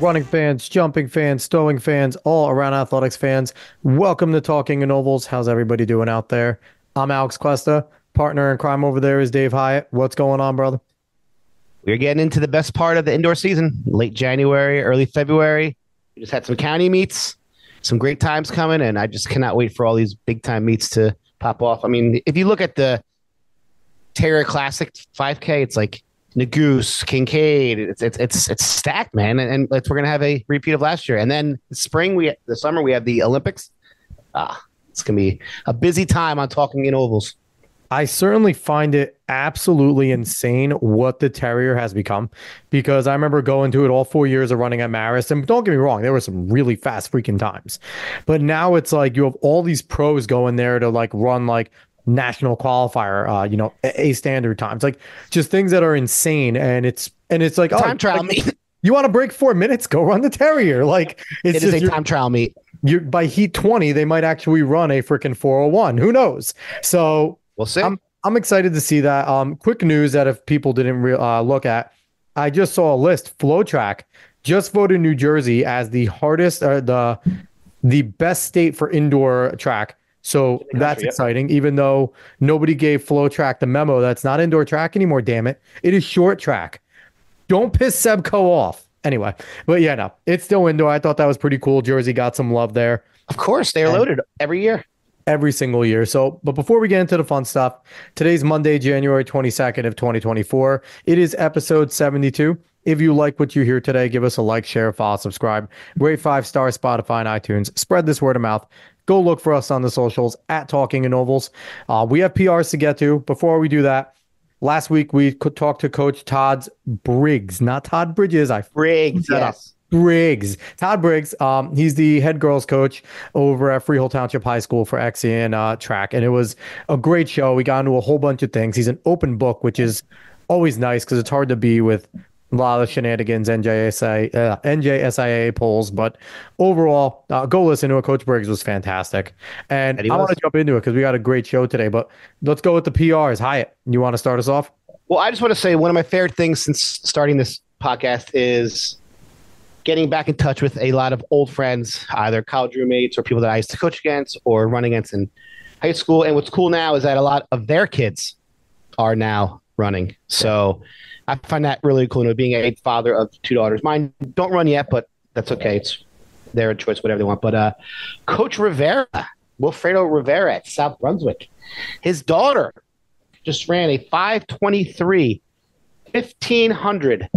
Running fans, jumping fans, throwing fans, all around athletics fans. Welcome to Talking in Ovals. How's everybody doing out there? I'm Alex Cuesta. Partner in crime over there is Dave Hyatt. What's going on, brother? We're getting into the best part of the indoor season, late January, early February. We just had some county meets, some great times coming, and I just cannot wait for all these big time meets to pop off. I mean, if you look at the Terrier Classic 5K, it's like Nagoose, Kincaid. It's stacked, man, and we're gonna have a repeat of last year. And then the summer we have the Olympics. It's gonna be a busy time on Talking in Ovals. I certainly find it absolutely insane what the Terrier has become because I remember going to it all 4 years of running at Marist. And don't get me wrong, there were some really fast freaking times. But now it's like you have all these pros going there to like run like national qualifier, A standard times, like just things that are insane. And it's like, Time trial meet. you want to break 4 minutes? Go run the Terrier. Like It is a time trial meet. By heat 20, they might actually run a freaking 401. Who knows? So We'll see. I'm excited to see that. Quick news that if people didn't look at, I just saw a list. FlowTrack just voted New Jersey as the hardest, the best state for indoor track. So that's exciting. Even though nobody gave FlowTrack the memo, that's not indoor track anymore. Damn it! It is short track. Don't piss Sebco off. Anyway, but yeah, no, it's still indoor. I thought that was pretty cool. Jersey got some love there. Of course, they are loaded every year. Every single year. So, but before we get into the fun stuff, today's Monday, January 22nd of 2024. It is episode 72. If you like what you hear today, give us a like, share, follow, subscribe, rate 5-star Spotify and iTunes. Spread this word of mouth. Go look for us on the socials at Talking in Ovals. We have PRs to get to. Before we do that, last week we could talk to Coach Todd Briggs, not Todd Bridges. Briggs, yes. Briggs. Todd Briggs. He's the head girls coach over at Freehold Township High School for XC and track. And it was a great show. We got into a whole bunch of things. He's an open book, which is always nice because it's hard to be with a lot of shenanigans, NJSIA polls. But overall, go listen to it. Coach Briggs was fantastic. And I want to jump into it because we got a great show today. But let's go with the PRs. Hyatt, you want to start us off? Well, I just want to say one of my favorite things since starting this podcast is getting back in touch with a lot of old friends, either college roommates or people that I used to coach against or run against in high school. And what's cool now is that a lot of their kids are now running. So I find that really cool. Being a father of two daughters, mine don't run yet, but that's okay. It's their choice, whatever they want. But Coach Rivera, Wilfredo Rivera at South Brunswick, his daughter just ran a 5:23, 1500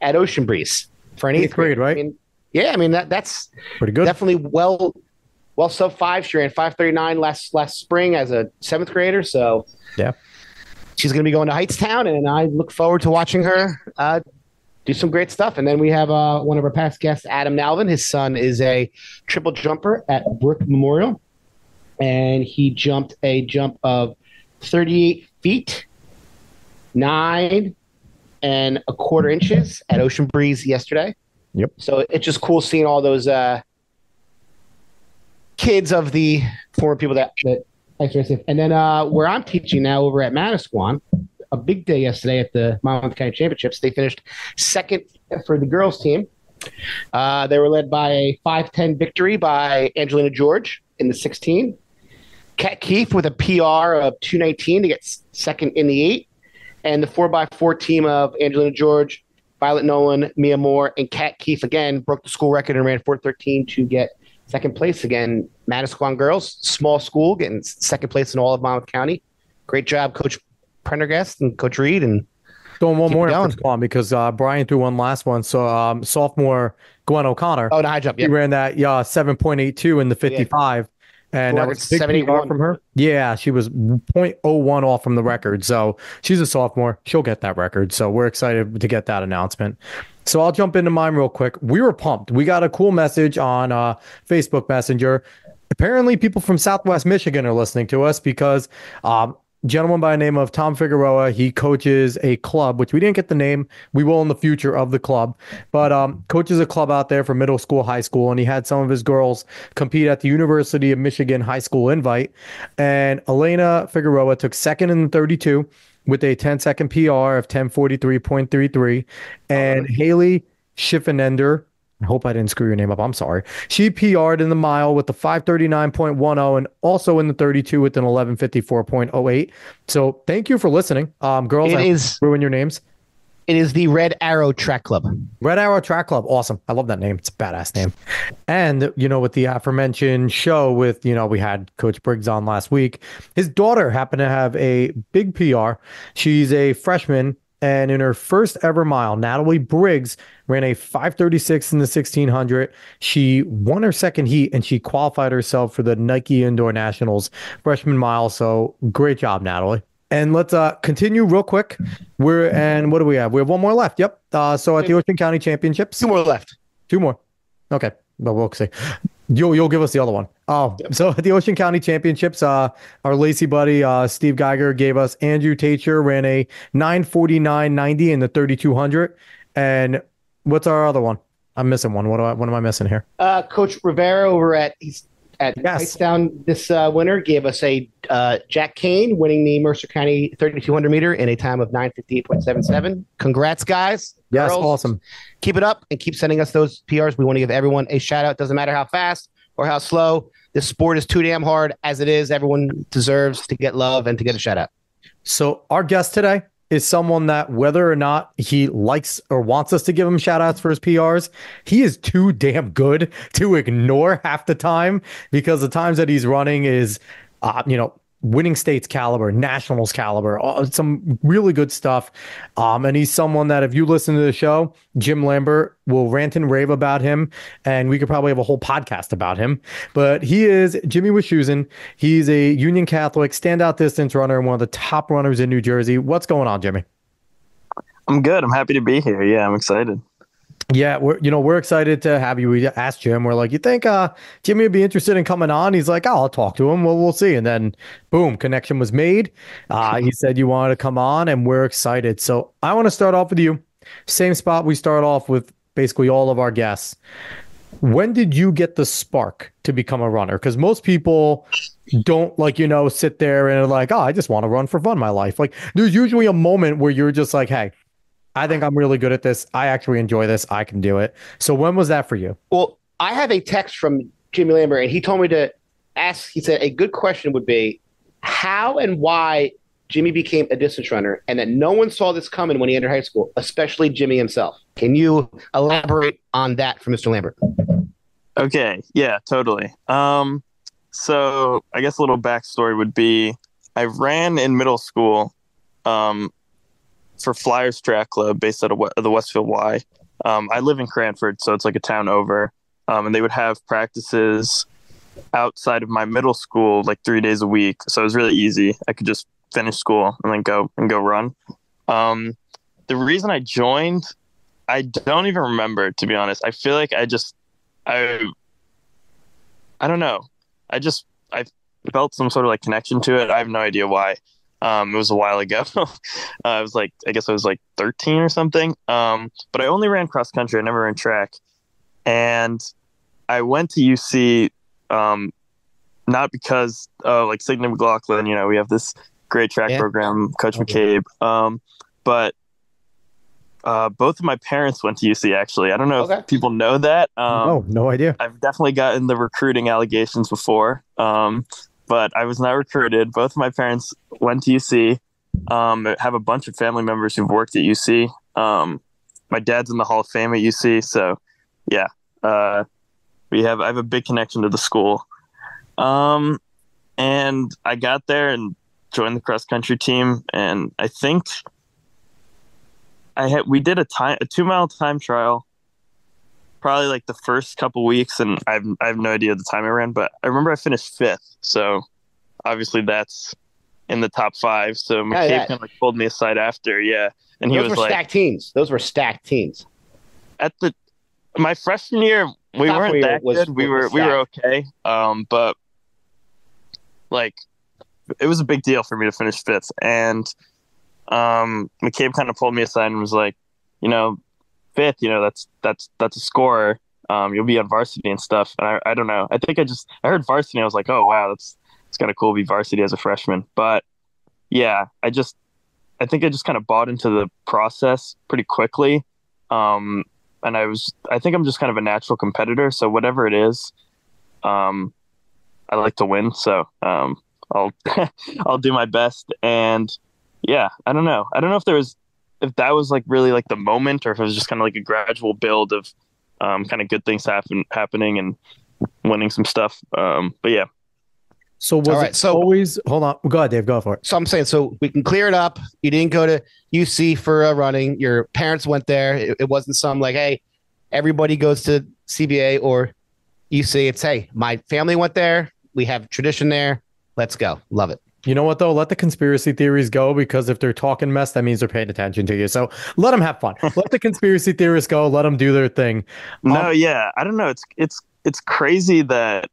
at Ocean Breeze. For an eighth grade, right? I mean that's pretty good. Definitely well sub 5. She ran 5:39 last spring as a 7th grader. So yeah, she's going to be going to Heightstown, and I look forward to watching her do some great stuff. And then we have one of our past guests, Adam Nalvin. His son is a triple jumper at Brook Memorial, and he jumped a jump of 38 feet, 9 and a quarter inches at Ocean Breeze yesterday. Yep. So it's just cool seeing all those kids of the former people that and then where I'm teaching now over at Manasquan, a big day yesterday at the Monmouth County Championships. They finished second for the girls team. They were led by a 5:10 victory by Angelina George in the 16. Kat Keefe with a PR of 2:19 to get second in the 8. And the 4x4 team of Angelina George, Violet Nolan, Mia Moore, and Kat Keefe again broke the school record and ran 4:13 to get second place. Again, Manasquan girls, small school, getting second place in all of Monmouth County. Great job, Coach Prendergast and Coach Reed. And doing one more on because Brian threw one last one. So sophomore Gwen O'Connor. Oh, the high jump. He ran that 7.82 in the 55. Yeah. And that was 7.81 from her. Yeah, she was 0.01 off from the record. So she's a sophomore. She'll get that record. So we're excited to get that announcement. So I'll jump into mine real quick. We were pumped. We got a cool message on Facebook Messenger. Apparently, people from Southwest Michigan are listening to us because gentleman by the name of Tom Figueroa. He coaches a club, which we didn't get the name. We will in the future of the club, but coaches a club out there for middle school, high school, and he had some of his girls compete at the University of Michigan High School Invite. And Elena Figueroa took second in the 32 with a 10-second PR of 10:43.33, and Haley Schiffenender. I hope I didn't screw your name up. I'm sorry. She PR'd in the mile with the 5:39.10 and also in the 32 with an 11:54.08. So thank you for listening. Girls, It I is ruin your names. it is the Red Arrow Track Club. Red Arrow Track Club. Awesome. I love that name. It's a badass name. And, with the aforementioned show with, we had Coach Briggs on last week. His daughter happened to have a big PR. She's a freshman. And in her first ever mile, Natalie Briggs ran a 5:36 in the 1600. She won her second heat and she qualified herself for the Nike Indoor Nationals freshman mile. So great job, Natalie. And let's continue real quick. And what do we have? We have one more left. Yep. So at the Ocean County Championships. Two more left. Two more. Okay. But we'll see. You'll give us the other one. Oh, yep. So at the Ocean County Championships, our Lacey buddy, Steve Geiger, gave us Andrew Tacher, ran a 9:49.90 in the 3200. And what's our other one? I'm missing one. What am I missing here? Coach Rivera over at Hightstown this winter gave us a Jack Kane winning the Mercer County 3200 meter in a time of 9:58.77. Congrats, guys. Yes, Girls, awesome. Keep it up and keep sending us those PRs. We want to give everyone a shout out. Doesn't matter how fast or how slow. This sport is too damn hard as it is. Everyone deserves to get love and to get a shout out. So our guest today is someone that, whether or not he likes or wants us to give him shout outs for his PRs, he is too damn good to ignore half the time, because the times that he's running is, winning states caliber, nationals caliber, some really good stuff. And he's someone that, if you listen to the show, Jim Lambert will rant and rave about him, and we could probably have a whole podcast about him. But he is Jimmy Wischusen. He's a Union Catholic standout distance runner and one of the top runners in New Jersey. What's going on, Jimmy? I'm good. I'm happy to be here. Yeah, I'm excited. Yeah, we're excited to have you. We asked Jim, we're like, you think Jimmy would be interested in coming on? He's like, oh, I'll talk to him. Well, we'll see. And then boom, connection was made. He said you wanted to come on, and we're excited. So I want to start off with you. Same spot we start off with basically all of our guests. When did you get the spark to become a runner? Because most people don't sit there and are like, oh, I just want to run for fun in my life. Like, there's usually a moment where you're just like, hey, I think I'm really good at this. I actually enjoy this. I can do it. So when was that for you? Well, I have a text from Jimmy Lambert, and he told me to ask. He said a good question would be how and why Jimmy became a distance runner, and that no one saw this coming when he entered high school, especially Jimmy himself. Can you elaborate on that for Mr. Lambert? Okay. Yeah, totally. So I guess a little backstory would be I ran in middle school for Flyers Track Club based out of the Westfield Y. I live in Cranford, so it's like a town over. And they would have practices outside of my middle school like 3 days a week. So it was really easy. I could just finish school and then go run. The reason I joined, I don't even remember, to be honest. I feel like I don't know. I felt some sort of like connection to it. I have no idea why. It was a while ago. I was like 13 or something. But I only ran cross country. I never ran track. And I went to UC, not because like Signet McLaughlin, we have this great track program, Coach McCabe. But both of my parents went to UC, actually. I don't know if people know that. No idea. I've definitely gotten the recruiting allegations before. But I was not recruited. Both of my parents went to UC. I have a bunch of family members who've worked at UC. My dad's in the Hall of Fame at UC. So, yeah, I have a big connection to the school. And I got there and joined the cross country team. And I think we did a 2-mile time trial, probably like the first couple weeks, and I have no idea the time I ran, but I remember I finished 5th, so obviously that's in the top 5. So McCabe kind of like pulled me aside after, and Those were stacked teams. Those were stacked teams. At my freshman year, we weren't that good. We were okay, but like it was a big deal for me to finish 5th, and McCabe kind of pulled me aside and was like, 5th, that's a score. You'll be on varsity and stuff. And I don't know. I think I heard varsity and I was like, oh wow, it's kind of cool to be varsity as a freshman. But yeah, I think I just kind of bought into the process pretty quickly. I think I'm just kind of a natural competitor. So whatever it is, I like to win. So I'll I'll do my best. And yeah, I don't know. I don't know if that was like really like the moment, or if it was just kind of like a gradual build of kind of good things happening and winning some stuff. But yeah. So was it always, hold on, go ahead, Dave, go for it. So I'm saying, so we can clear it up. You didn't go to UC for running. Your parents went there. It wasn't some like, hey, everybody goes to CBA or UC. It's, hey, my family went there. We have tradition there. Let's go. Love it. You know what, though? Let the conspiracy theories go, because if they're talking mess, that means they're paying attention to you. So let them have fun. Let the conspiracy theorists go. Let them do their thing. No, yeah. I don't know. It's crazy that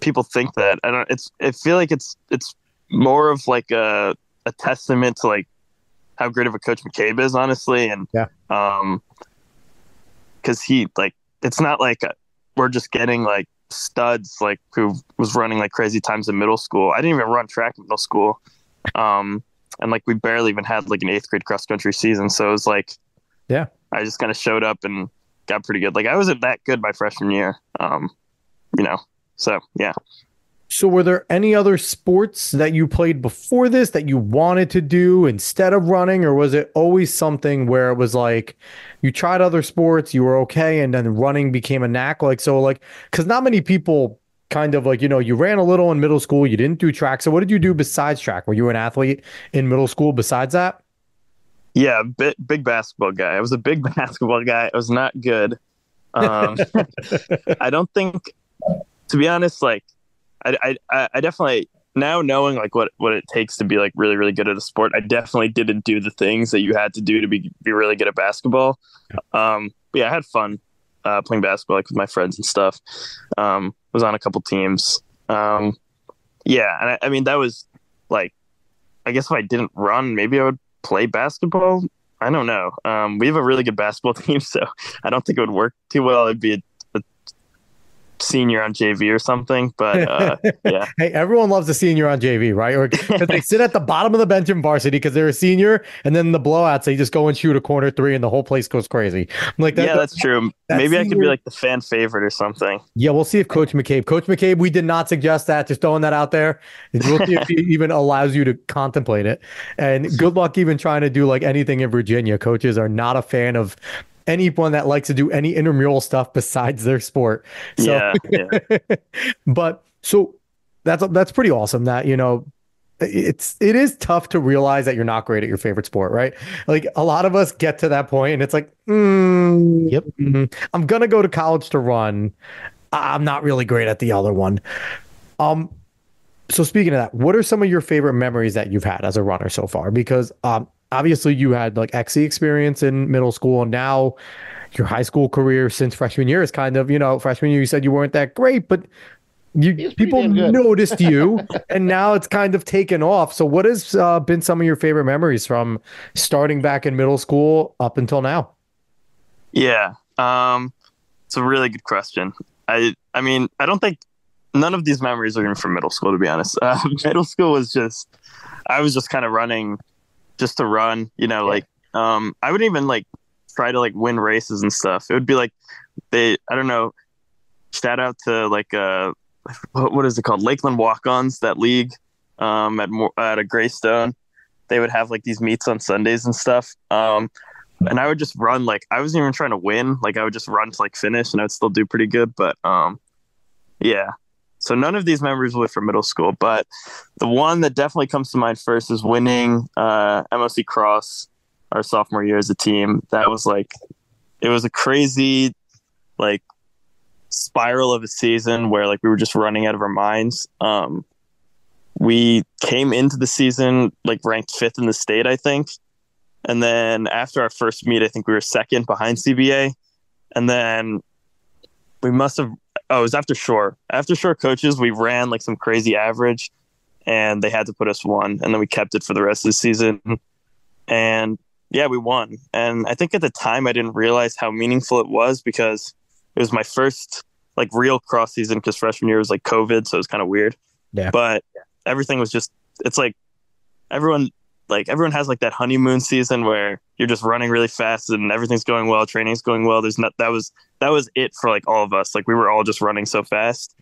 people think that. I feel like it's more of like a testament to like how great of a coach McCabe is, honestly. And yeah, because he, like, it's not like we're just getting like studs like who was running like crazy times in middle school. I didn't even run track in middle school, and like we barely even had like an 8th grade cross country season. So it was like, yeah, I just kind of showed up and got pretty good. Like I wasn't that good my freshman year, so yeah. So were there any other sports that you played before this that you wanted to do instead of running, or was it always something where it was like you tried other sports, you were okay, and then running became a knack? Like, so like, because not many people kind of like, you ran a little in middle school, you didn't do track. So what did you do besides track? Were you an athlete in middle school besides that? Yeah, big basketball guy. I was a big basketball guy. I was not good. I don't think, to be honest, like I definitely, now knowing like what it takes to be like really, really good at a sport, I definitely didn't do the things that you had to do to be really good at basketball. But yeah, I had fun playing basketball like with my friends and stuff. Was on a couple teams. Yeah, and I mean that was like, I guess if I didn't run, maybe I would play basketball. I don't know. We have a really good basketball team, so I don't think it would work too well. It'd be a senior on JV or something, but yeah. Hey, everyone loves a senior on JV, right? Or because they sit at the bottom of the bench in varsity because they're a senior, and then the blowouts they just go and shoot a corner three, and the whole place goes crazy. I'm like, that's true. Maybe I could be like the fan favorite or something. Yeah, we'll see if Coach McCabe, we did not suggest that. Just throwing that out there. We'll see if he even allows you to contemplate it. And good luck even trying to do like anything in Virginia. Coaches are not a fan of anyone that likes to do any intramural stuff besides their sport. So, yeah. But so that's pretty awesome that, it is tough to realize that you're not great at your favorite sport, right? Like a lot of us get to that point and it's like, yep, I'm going to go to college to run. I'm not really great at the other one. So speaking of that, what are some of your favorite memories that you've had as a runner so far? Because, obviously you had like XC experience in middle school, and now your high school career since freshman year is kind of, freshman year you said you weren't that great, but people noticed you and now it's kind of taken off. So what has been some of your favorite memories from starting back in middle school up until now? Yeah. It's a really good question. I mean, I don't think none of these memories are even from middle school, to be honest. Middle school was I was just kind of running just to run, like, I wouldn't even like try to like win races and stuff. It would be like I don't know, shout out to like, what is it called? Lakeland Walk-Ons, that league, at a Greystone. They would have like these meets on Sundays and stuff. And I would just run, like, I wasn't even trying to win. Like I would just run to like finish and I would still do pretty good. But, yeah. So none of these memories were from middle school, but the one that definitely comes to mind first is winning MOC Cross our sophomore year as a team. That was like, it was a crazy like spiral of a season where like we were just running out of our minds. We came into the season like ranked 5th in the state, I think. And then after our first meet, I think we were 2nd behind CBA. And then we must have, it was after Shore. After Shore coaches, we ran like some crazy average and they had to put us 1. And then we kept it for the rest of the season. And yeah, we won. And I think at the time I didn't realize how meaningful it was because it was my first like real cross season because freshman year was like COVID. So it was kind of weird. Yeah. But everything was just, it's like everyone like everyone has like that honeymoon season where you're just running really fast and everything's going well, training's going well. That was it for like all of us. Like we were all just running so fast.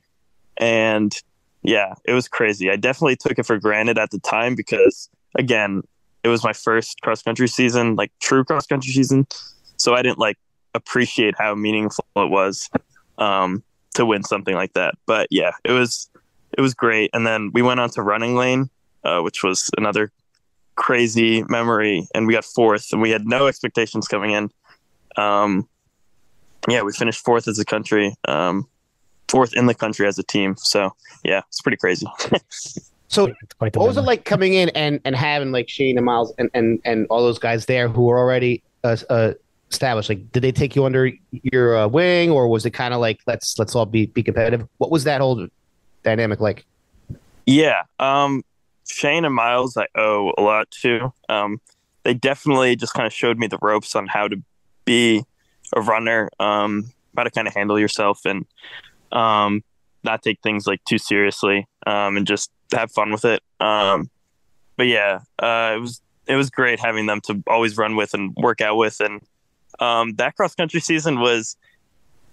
And yeah, it was crazy. I definitely took it for granted at the time because again, it was my first cross country season, like true cross country season. So I didn't like appreciate how meaningful it was to win something like that. But yeah, it was great. And then we went on to running lane, which was another crazy memory, and we got fourth, and we had no expectations coming in. Yeah, we finished fourth as a country, fourth in the country as a team. So yeah, it's pretty crazy. So what was it like coming in and having like Shane and Miles and all those guys there who were already established? Like, did they take you under your wing, or was it kind of like let's all be competitive? What was that whole dynamic like? Yeah, Shane and Miles, I owe a lot to. They definitely just kind of showed me the ropes on how to be a runner, how to kind of handle yourself and not take things like too seriously, and just have fun with it. But yeah, it was great having them to always run with and work out with. And that cross country season was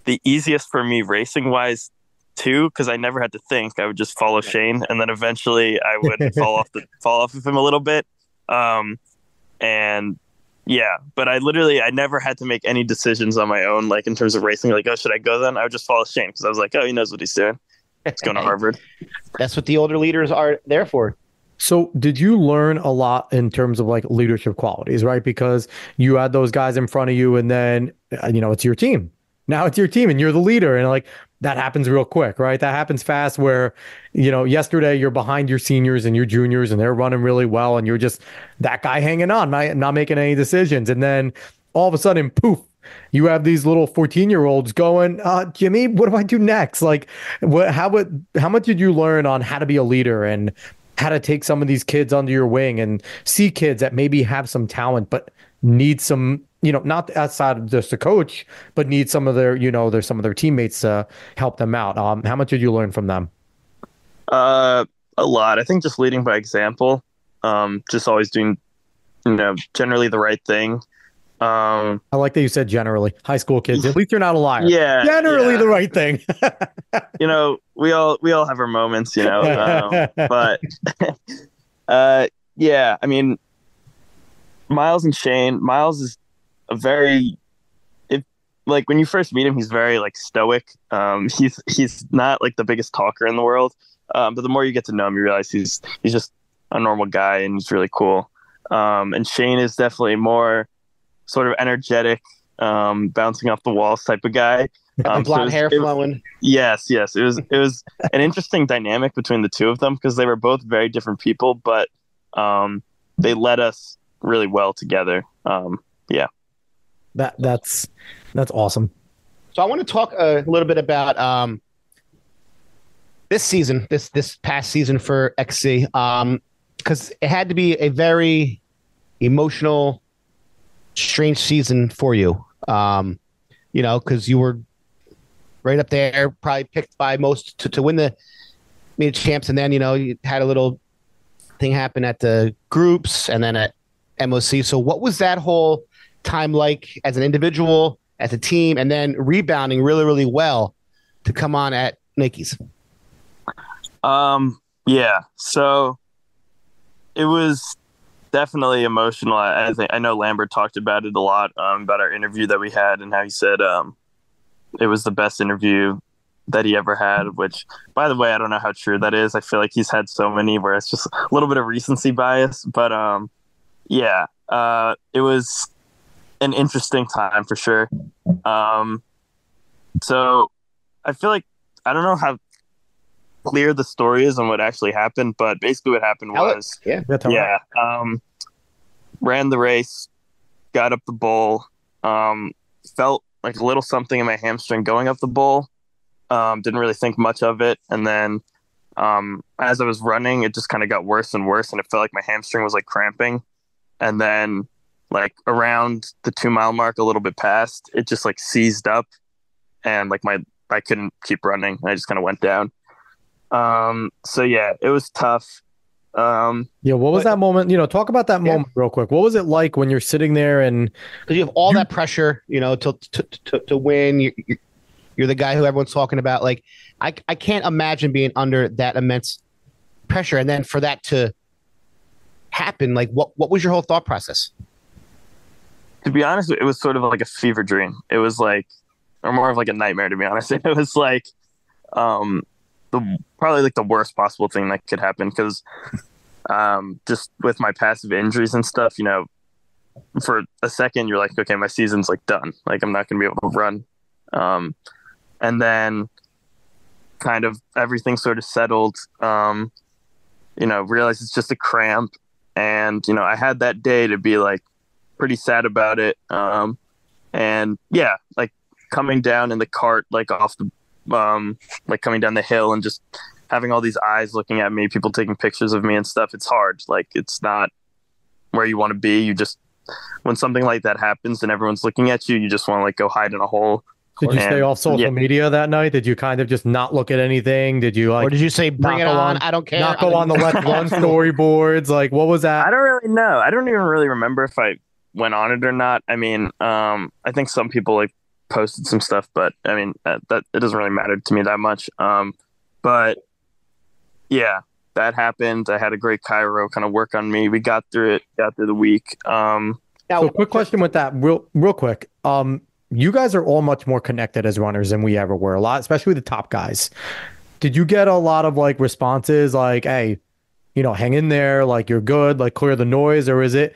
the easiest for me racing wise too, because I never had to think. I would just follow Shane, and then eventually I would fall off of him a little bit. And yeah, but I never had to make any decisions on my own, like in terms of racing. Like, oh, should I go then? I would just follow Shane because I was like, oh, he knows what he's doing. He's going to Harvard. That's what the older leaders are there for. So did you learn a lot in terms of like leadership qualities, right? Because you had those guys in front of you, and then, it's your team. Now it's your team and you're the leader. And like that happens real quick, right? That happens fast where, yesterday you're behind your seniors and your juniors and they're running really well. And you're just that guy hanging on, not making any decisions. And then all of a sudden, poof, you have these little 14-year-olds going, Jimmy, what do I do next? Like, how much did you learn on how to be a leader and how to take some of these kids under your wing and see kids that maybe have some talent, but need some, not outside of just the coach, but need some of their, there's some of their teammates to help them out. How much did you learn from them? A lot. I think just leading by example, just always doing, generally the right thing. I like that you said generally. High school kids, at least you're not a liar. Yeah, generally the right thing. We all have our moments, but yeah, I mean, Miles and Shane. Miles is like when you first meet him, he's very like stoic. He's not like the biggest talker in the world, but the more you get to know him, you realize he's just a normal guy and he's really cool. And Shane is definitely more sort of energetic, bouncing off the walls type of guy. Blonde hair flowing. Yes. It was an interesting dynamic between the two of them because they were both very different people, but they led us really well together. Yeah. That's awesome. So I want to talk a little bit about this season, this past season for XC, because it had to be a very emotional, strange season for you. Because you were right up there, probably picked by most to win the Media Champs, and then you had a little thing happen at the groups and then at MOC. So what was that whole time like as an individual, as a team, and then rebounding really, really well to come on at Nikes? Yeah. So it was definitely emotional. I know Lambert talked about it a lot, about our interview that we had and how he said it was the best interview that he ever had, which, by the way, I don't know how true that is. I feel like he's had so many where it's just a little bit of recency bias. But yeah, it was an interesting time for sure. So I feel like, I don't know how clear the story is on what actually happened, but basically what happened was, ran the race, got up the bowl, felt like a little something in my hamstring going up the bowl. Didn't really think much of it. And then as I was running, it just kind of got worse and worse. And it felt like my hamstring was like cramping. And then like around the 2 mile mark, a little bit past, it just like seized up and like I couldn't keep running. I just kind of went down. So yeah, it was tough. Yeah, what was that moment? Talk about that moment real quick. What was it like when you're sitting there and because you have all that pressure, to win. You're the guy who everyone's talking about. Like, I can't imagine being under that immense pressure, and then for that to happen. Like, what was your whole thought process? To be honest, it was sort of like a fever dream. It was like, or more of like a nightmare. To be honest, it was like um, the probably like the worst possible thing that could happen because just with my passive injuries and stuff, for a second you're like, okay, my season's like done. Like I'm not going to be able to run. And then kind of everything sort of settled. Realized it's just a cramp, and I had that day to be like pretty sad about it. And yeah, like coming down in the cart, like off the, like coming down the hill and just having all these eyes looking at me, people taking pictures of me and stuff. It's hard. Like it's not where you want to be. You just, when something like that happens and everyone's looking at you, you just want to like go hide in a hole. did you stay off social media that night? Did you kind of just not look at anything? Did you or did you say bring it on? I don't care. Not go on the Let's Run storyboards. Like what was that? I don't really know. I don't even really remember if I went on it or not. I mean, I think some people like posted some stuff, but I mean that it doesn't really matter to me that much. But yeah, that happened. I had a great chiro kind of work on me. We got through it, got through the week. Now, so quick question with that, real quick. You guys are all much more connected as runners than we ever were. A lot, especially the top guys. Did you get a lot of like responses like, "Hey, hang in there, like you're good, like clear the noise," or was it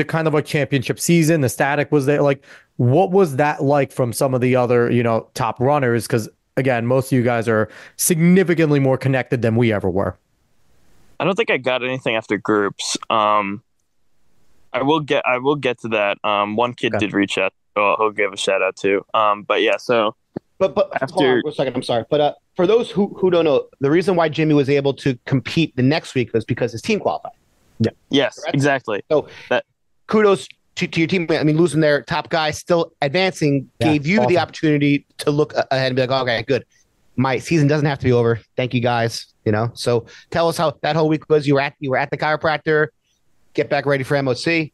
kind of like championship season? The static was there. Like, what was that like from some of the other, top runners? Because again, most of you guys are significantly more connected than we ever were. I don't think I got anything after groups. I will get to that. One kid did reach out. He'll give a shout out to. But yeah, so but after hold on a second, I'm sorry, but for those who don't know, the reason why Jimmy was able to compete the next week was because his team qualified. Yeah. Yes, correct? Exactly. So kudos to your team. I mean, losing their top guy, still advancing, gave you the opportunity to look ahead and be like, okay, good. My season doesn't have to be over. Thank you, guys. So tell us how that whole week was. You were at the chiropractor. Get back ready for MOC.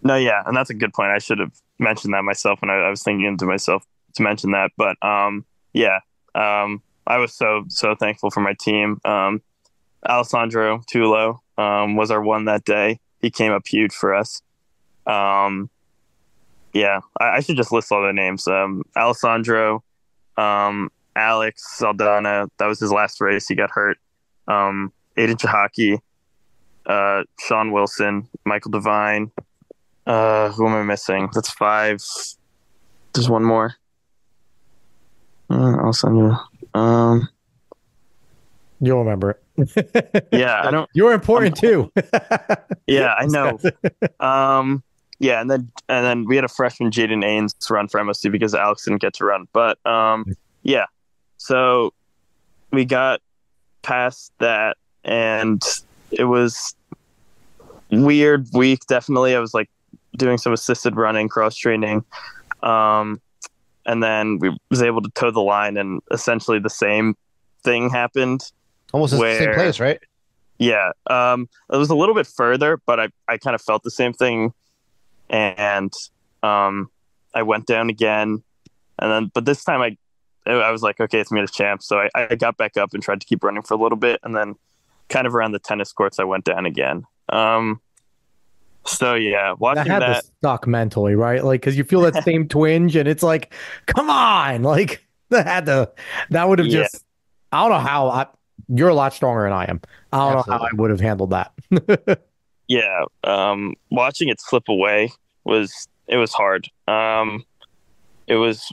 No, yeah, and that's a good point. I should have mentioned that myself when I was thinking to myself to mention that. But I was so thankful for my team. Alessandro Tulo was our one that day. He came up huge for us. I should just list all their names. Alessandro, Alex Saldana, that was his last race. He got hurt. Aiden Chahaki, Sean Wilson, Michael Devine. Who am I missing? That's 5. There's one more. Alessandro. You'll remember it. Yeah, I don't. You're important too. Yeah, I know. Yeah, and then we had a freshman, Jaden Ains, to run for MSC because Alex didn't get to run. But yeah, so we got past that, and it was weird week. Definitely, I was like doing some assisted running, cross training, and then we was able to toe the line, and essentially the same thing happened. Almost the same place, right? Yeah, it was a little bit further, but I kind of felt the same thing. And I went down again, but this time I was like, okay, it's me as champ. So I got back up and tried to keep running for a little bit, and then kind of around the tennis courts, I went down again. So yeah, watching that had to suck mentally, right? Like, because you feel that same twinge, and it's like, come on, like that would have just. I don't know how you're a lot stronger than I am. I don't know how I would have handled that. Yeah, watching it slip away was hard. It was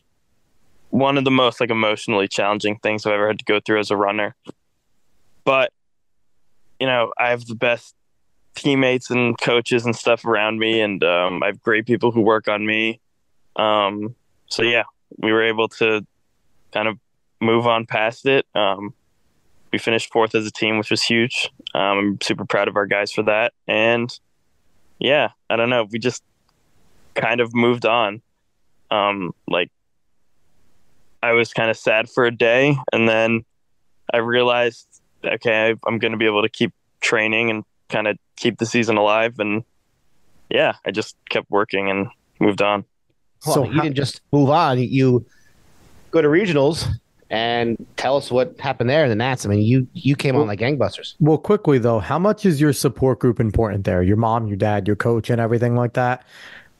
one of the most like emotionally challenging things I've ever had to go through as a runner. But I have the best teammates and coaches and stuff around me, and I have great people who work on me. So yeah, we were able to kind of move on past it. We finished 4th as a team, which was huge. I'm super proud of our guys for that. And yeah, I don't know. We just kind of moved on. Like I was kind of sad for a day, and then I realized, okay, I'm going to be able to keep training and kind of keep the season alive. And yeah, I just kept working and moved on. Well, so you didn't just move on. You go to regionals and tell us what happened there in the Nats. I mean, you came on like gangbusters. Well, quickly though, how much is your support group important there? Your mom, your dad, your coach, and everything like that.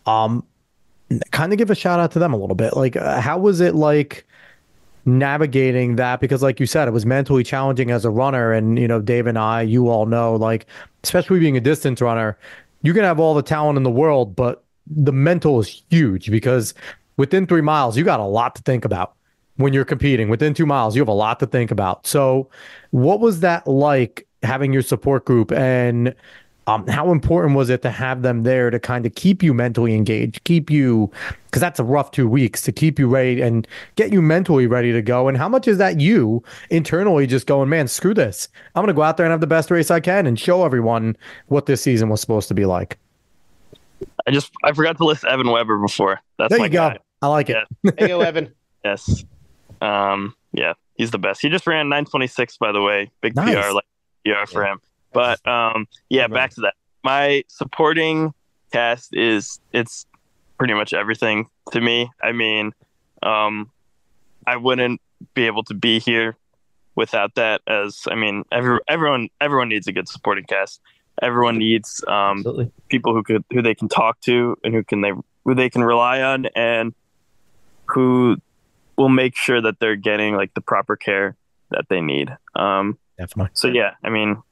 Kind of give a shout out to them a little bit. Like, how was it like navigating that? Because like you said, it was mentally challenging as a runner. And, Dave and I, you all know, like, especially being a distance runner, you can have all the talent in the world, but the mental is huge because within 3 miles, you got a lot to think about when you're competing. Within 2 miles, you have a lot to think about. So what was that like having your support group, and how important was it to have them there to kind of keep you mentally engaged, because that's a rough 2 weeks, to keep you ready and get you mentally ready to go? And how much is that you internally just going, man, screw this. I'm going to go out there and have the best race I can and show everyone what this season was supposed to be like? I forgot to list Evan Weber before. That's there my you go. guy. I like it. There you go, Evan. Yes. Yeah, he's the best. He just ran 9:26, by the way. Big nice. PR for him. But back to that. My supporting cast it's pretty much everything to me. I mean, I wouldn't be able to be here without that. Everyone needs a good supporting cast. Everyone needs people who they can talk to and who they can rely on, and who will make sure that they're getting like the proper care that they need. Definitely. So yeah, I mean,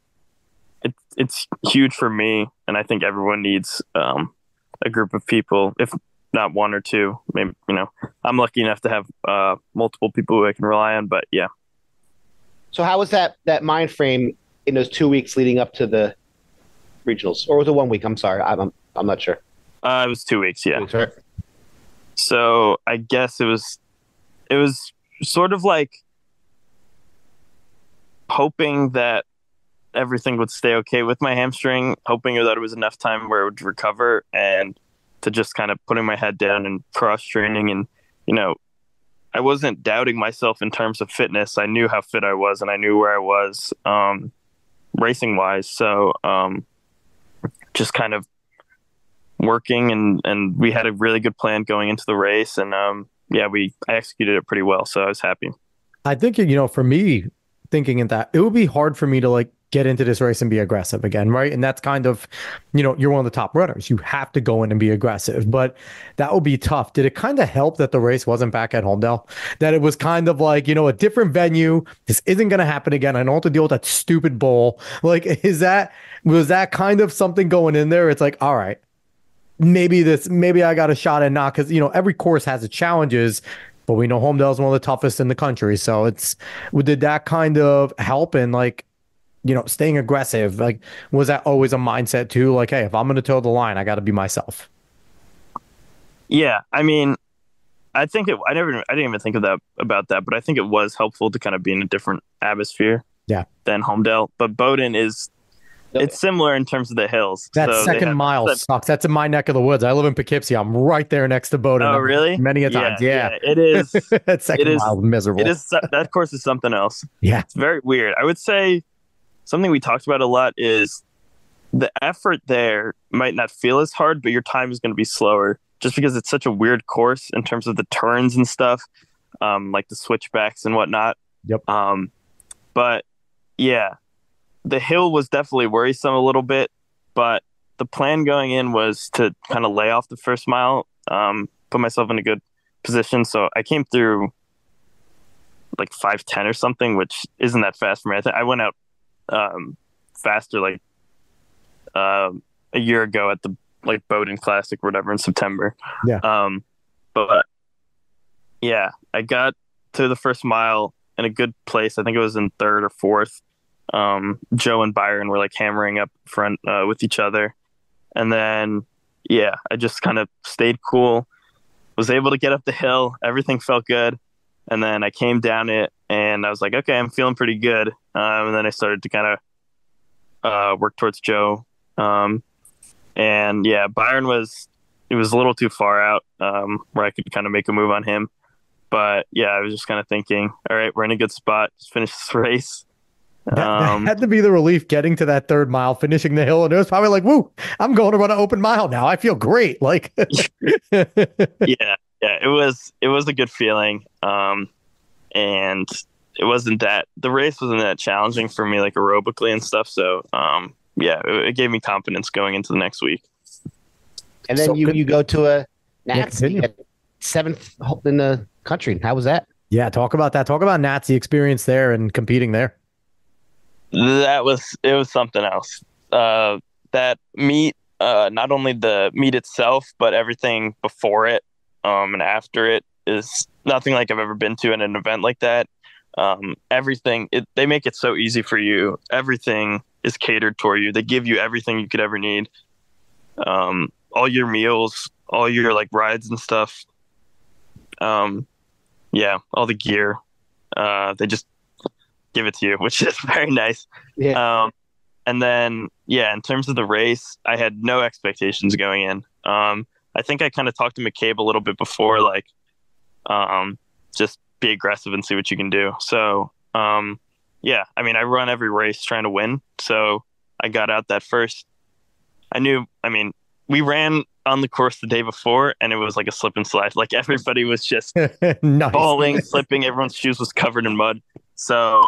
it's huge for me, and I think everyone needs a group of people, if not one or two. Maybe I'm lucky enough to have multiple people who I can rely on. But yeah. So how was that mind frame in those 2 weeks leading up to the regionals, or was it 1 week? I'm sorry, I'm not sure. It was 2 weeks. Yeah. 2 weeks, right? So I guess it was sort of like hoping that everything would stay okay with my hamstring, hoping that it was enough time where it would recover, and to just kind of putting my head down and cross training. And, I wasn't doubting myself in terms of fitness. I knew how fit I was, and I knew where I was racing wise. So just kind of working, and we had a really good plan going into the race, and I executed it pretty well, so I was happy. I think, for me, thinking in that, it would be hard for me to like get into this race and be aggressive again, right? And that's kind of, you're one of the top runners. You have to go in and be aggressive, but that would be tough. Did it kind of help that the race wasn't back at Homedale? That it was kind of like, a different venue. This isn't going to happen again. I don't have to deal with that stupid bowl. Like, was that kind of something going in there? It's like, all right, maybe I got a shot at not, because, every course has its challenges, but we know Homedale is one of the toughest in the country. So did that kind of help in like, staying aggressive? Like, was that always a mindset too? Like, hey, if I'm going to toe the line, I got to be myself. Yeah. I mean, I think I didn't even think about that, but I think it was helpful to kind of be in a different atmosphere than Homedale. But Bowdoin it's similar in terms of the hills. That second mile sucks. That's in my neck of the woods. I live in Poughkeepsie. I'm right there next to Bowdoin. Oh, really? Many a times. Yeah. It is. That second mile is miserable. It is. That course is something else. Yeah. It's very weird. I would say something we talked about a lot is the effort there might not feel as hard, but your time is going to be slower just because it's such a weird course in terms of the turns and stuff, like the switchbacks and whatnot. Yep. But yeah. The hill was definitely worrisome a little bit, but the plan going in was to kind of lay off the first mile, put myself in a good position. So I came through like 5:10 or something, which isn't that fast for me. I think I went out faster like a year ago at the like Bowdoin Classic or whatever in September. Yeah. But yeah, I got to the first mile in a good place. I think it was in third or fourth. Joe and Byron were like hammering up front with each other, and then I just kind of stayed cool, was able to get up the hill, everything felt good, and then I came down it and I was like, okay, I'm feeling pretty good, and then I started to kind of work towards Joe, and Byron was a little too far out where I could kind of make a move on him, but I was just kind of thinking, all right, we're in a good spot, just finish this race. That had to be the relief getting to that 3rd mile, finishing the hill. And it was probably like, woo, I'm going to run an open mile now. I feel great. Like, yeah, it was a good feeling. And the race wasn't that challenging for me, like aerobically and stuff. So, yeah, it gave me confidence going into the next week. And then you go to a Nats, 7th in the country. How was that? Yeah, talk about that. Talk about Nats, the experience there and competing there. It was something else. That meet, not only the meet itself, but everything before it, and after it is nothing like I've ever been to in an event like that. Everything, they make it so easy for you. Everything is catered toward you. They give you everything you could ever need. All your meals, all your like rides and stuff. Yeah, all the gear. They just give it to you, which is very nice. Yeah. And then, yeah, in terms of the race, I had no expectations going in. I think I kind of talked to McCabe a little bit before, like, just be aggressive and see what you can do. So, yeah, I mean, I run every race trying to win. So I got out that first. We ran on the course the day before, and it was like a slip and slide. Like everybody was just nice. falling, slipping. Everyone's shoes was covered in mud. So,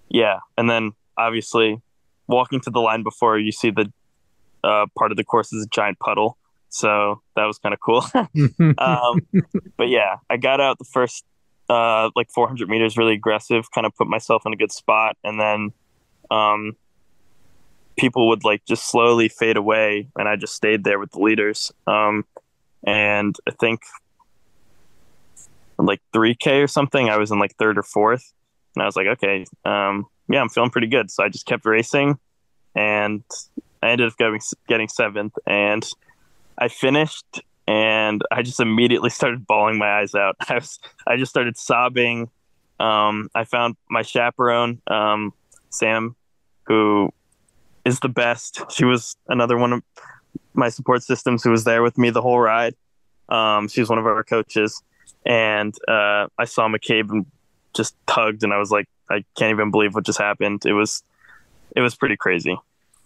yeah. And then obviously walking to the line before, you see the part of the course is a giant puddle. So that was kind of cool. But yeah, I got out the first like 400 meters really aggressive, kind of put myself in a good spot. And then people would like just slowly fade away, and I just stayed there with the leaders. And I think like 3K or something, I was in like 3rd or 4th, and I was like, okay, yeah, I'm feeling pretty good. So I just kept racing, and I ended up getting 7th, and I finished, and I just immediately started bawling my eyes out. I just started sobbing. I found my chaperone, Sam, who is the best. She was another one of my support systems who was there with me the whole ride. She was one of our coaches, and I saw McCabe and just tugged, and I was like, I can't even believe what just happened. It was pretty crazy.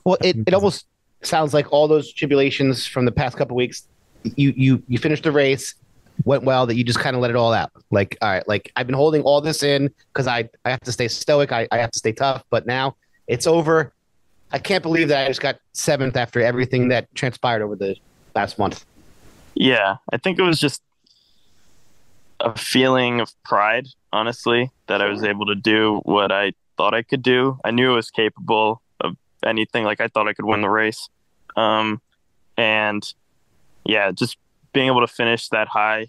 Well, it almost sounds like all those tribulations from the past couple of weeks, you finished the race, went well, that you just kind of let it all out. Like, all right, like I've been holding all this in because I have to stay stoic. I have to stay tough, but now it's over. I can't believe that I just got 7th after everything that transpired over the last month. Yeah, I think it was just a feeling of pride, honestly, that I was able to do what I thought I could do. I knew I was capable of anything. Like, I thought I could win the race. And yeah, just being able to finish that high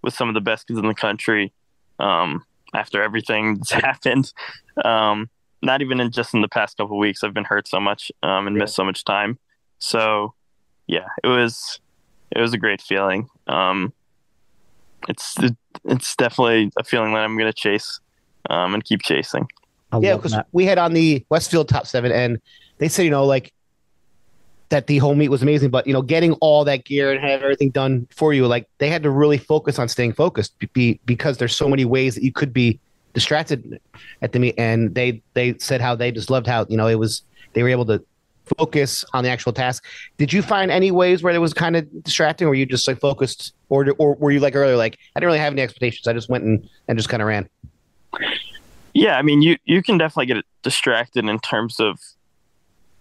with some of the best kids in the country, after everything that's happened. Not even in the past couple of weeks, I've been hurt so much, and missed so much time. So yeah, it was a great feeling. It's definitely a feeling that I'm going to chase, and keep chasing. Yeah, because we had on the Westfield top 7, and they said, like that the whole meet was amazing, but getting all that gear and have everything done for you, like they had to really focus on staying focused because there's so many ways that you could be distracted at the meet. And they said how they just loved how they were able to focus on the actual task. Did you find any ways where it was kind of distracting, or were you just like focused, or were you like earlier, like I didn't really have any expectations, I just went and just kind of ran? Yeah, I mean, you can definitely get distracted in terms of,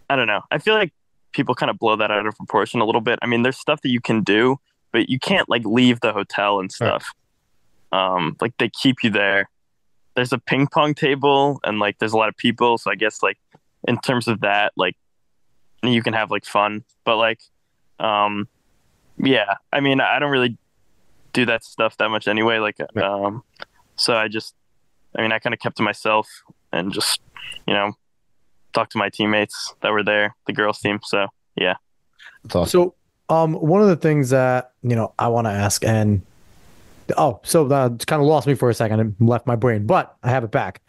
I don't know, I feel like people kind of blow that out of proportion a little bit. I mean, there's stuff that you can do, but you can't like leave the hotel and stuff. Right. Like they keep you there. There's a ping pong table, and like there's a lot of people, so I guess like in terms of that, like you can have like fun, but like yeah, I mean, I don't really do that stuff that much anyway, like so I kind of kept to myself and just talk to my teammates that were there, the girls team. So yeah, that's awesome. So one of the things that I want to ask, and it's kind of lost me for a second and left my brain, but I have it back.